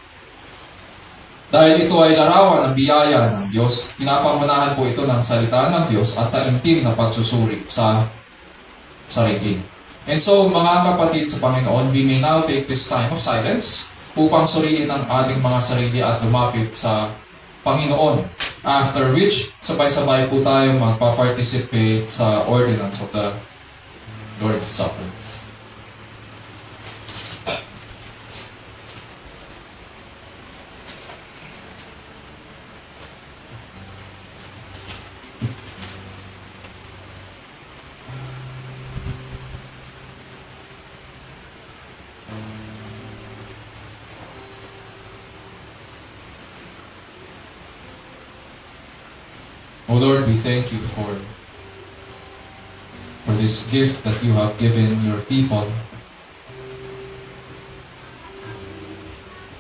Dahil ito ay larawan ng biyaya ng Diyos, pinapangunahan po ito ng salita ng Diyos at taimtim na pagsusuri sa sarili. And so, mga kapatid sa Panginoon, we may now take this time of silence upang suriin ang ating mga sarili at lumapit sa Panginoon. After which, sabay-sabay po tayo magpa-participate sa ordinance of the Lord's Supper. O Lord, we thank you for this gift that you have given your people.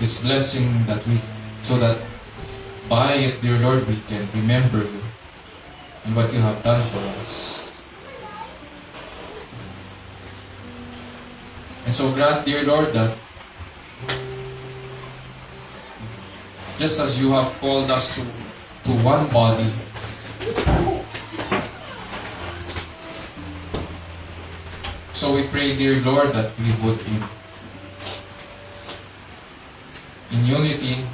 This blessing that so that by it, dear Lord, we can remember you and what you have done for us. And so grant, dear Lord, that just as you have called us to one body, so we pray, dear Lord, that we would in unity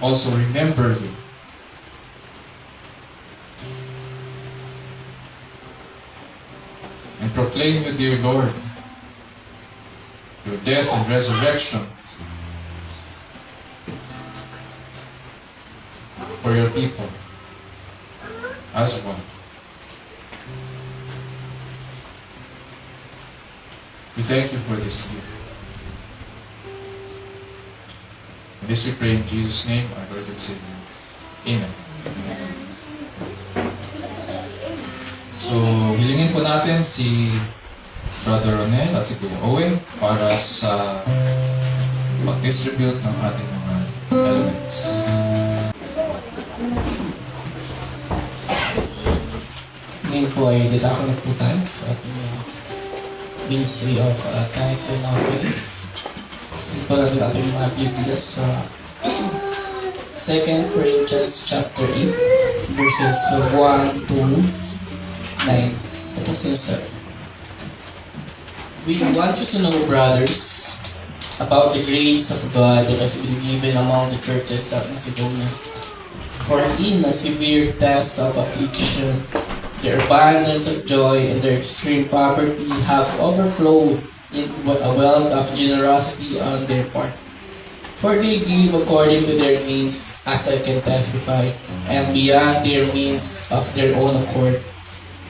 also remember you. And proclaim you, dear Lord, your death and resurrection for your people as one. We thank you for this gift. And this we pray in Jesus' name, our Lord and Savior. Amen. So, hilingin po natin si Brother Ronel at si Kuya Owen para sa mag-distribute ng ating mga elements. Ngayon po ay didako na po tayo sa ating Ministry of Thanks and Offerings. Simple natin ating mga Biblia sa 2 Corinthians chapter 8 verses 1 to 9. Tapos sinasabi, we want you to know, brothers, about the grace of God that has been given among the churches of Macedonia. For in a severe test of affliction, their abundance of joy and their extreme poverty have overflowed in a wealth of generosity on their part. For they give according to their means, as I can testify, and beyond their means of their own accord,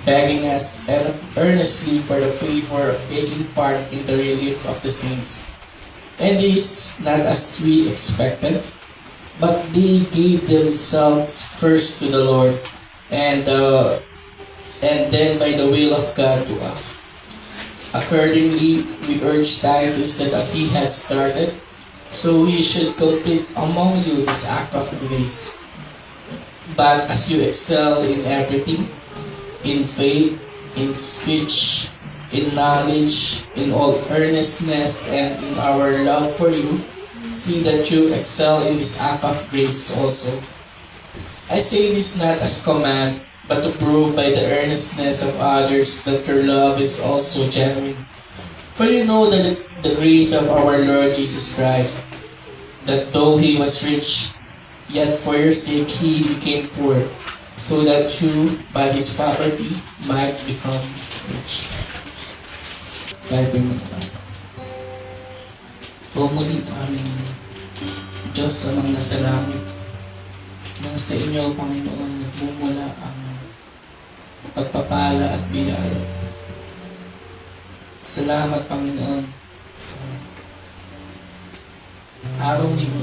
begging us earnestly for the favor of taking part in the relief of the saints. And this not as we expected, but they gave themselves first to the Lord, and then by the will of God to us. Accordingly, we urge Titus that as he has started, so he should complete among you this act of grace. But as you excel in everything, in faith, in speech, in knowledge, in all earnestness, and in our love for you, see that you excel in this act of grace also. I say this not as command, but to prove by the earnestness of others that your love is also genuine. For you know that the grace of our Lord Jesus Christ, that though he was rich, yet for your sake he became poor, so that you, by his poverty, might become rich. Bible mo naman. O muli aming Diyos amang nasa langit, na sa inyo, Panginoon, nagmumula ang pagpapala at biyaya. Salamat, Panginoon, sa araw nito.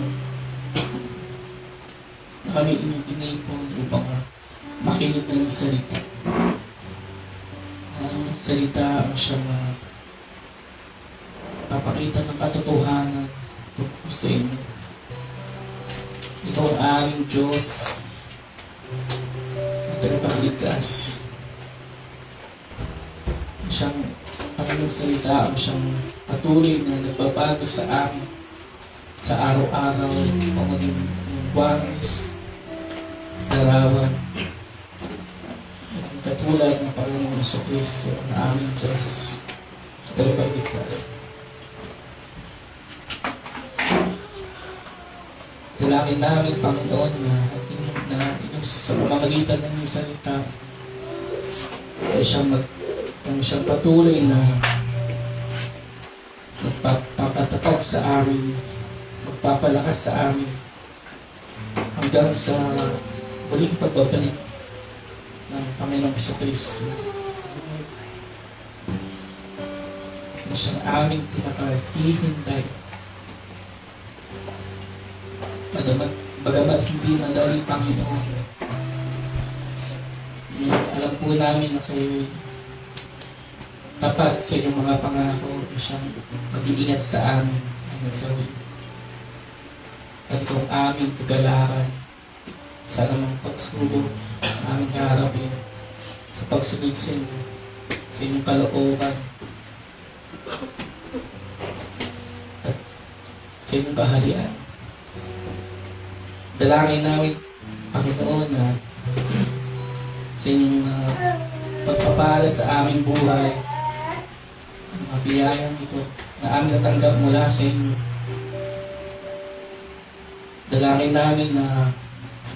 Kami inyong tinipon upang makinig ng salita. Ang salita ang siyang papakita ng katotohanan tungkol sa inyo. Ikaw ang aming Diyos na tagapagligtas. Ang iyong salita ang siyang patuloy na nagbabago sa amin sa araw-araw, pamaging buwanis, larawan, ang katulad ng Panginoong Jesucristo, ang aming Diyos, tagapagligtas. Dalangin namin, Panginoon, na inyong sa pamamagitan ng iyong salita ay siyang patuloy na magpapatatag sa amin, magpapalakas sa amin hanggang sa muling pagbabalik ng Panginoong Jesucristo. Na siyang aming pinakahihintay. Bagamat hindi madali, Panginoon, alam po namin na kayo tapat sa inyong mga pangako, siyang mag-iingat sa amin hanggang sa huli. At kung aming kagalakan sa anumang pagsubok, aming harapin sa pagsunod sa inyo, sa inyong kalooban, at sa inyong kaharian. Dalangin namin, Panginoon, na sa inyong pagpapala sa aming buhay, ang mga biyayang ito na aming natanggap mula sa inyo. Dalangin namin na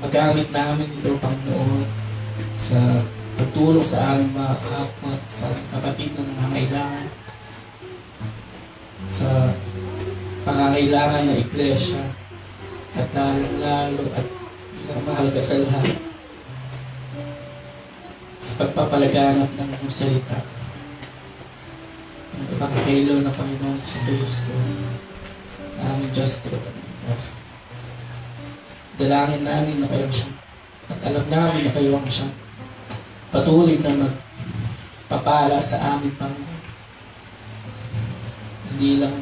magamit namin ito, Panginoon, sa pagtulong sa aming mga kapwa, sa aming kapatid na nangangailangan, sa pangangailangan ng iglesia, at lalong-lalo at bilang mahalaga sa lahat, sa pagpapalaganap ng iyong salita, ng Ebanghelyo ng Panginoon sa Kristo, na aming Diyos at Tagapagligtas. Dalangin namin na kayo siyang, at alam namin na kayo ang siyang patuloy na magpapala sa amin, Panginoon. Hindi lang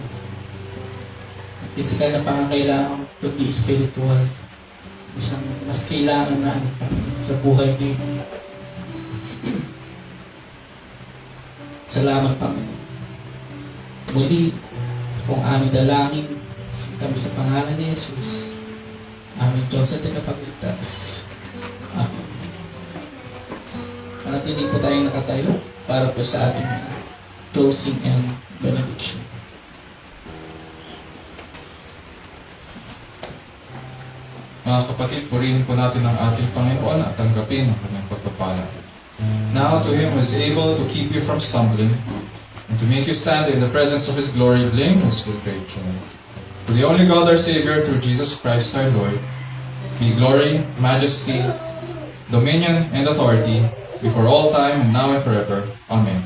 physical na pangangailangan, kundi spiritual. Isang mas kailangan namin, Panginoon, sa buhay nito. Salamat, Panginoon. Muli, kung aming dalangin, kami sa pangalan ni Jesus, aming Diyos at tagapagligtas. Amen. Manatili po tayong nakatayo para po sa ating closing and benediction. Mga kapatid, purihin po natin ang ating Panginoon at tanggapin ang kanyang pagpapala. Now to Him who is able to keep you from stumbling and to make you stand in the presence of His glory blameless with great joy. To the only God our Savior through Jesus Christ our Lord, be glory, majesty, dominion, and authority before all time, and now and forever. Amen.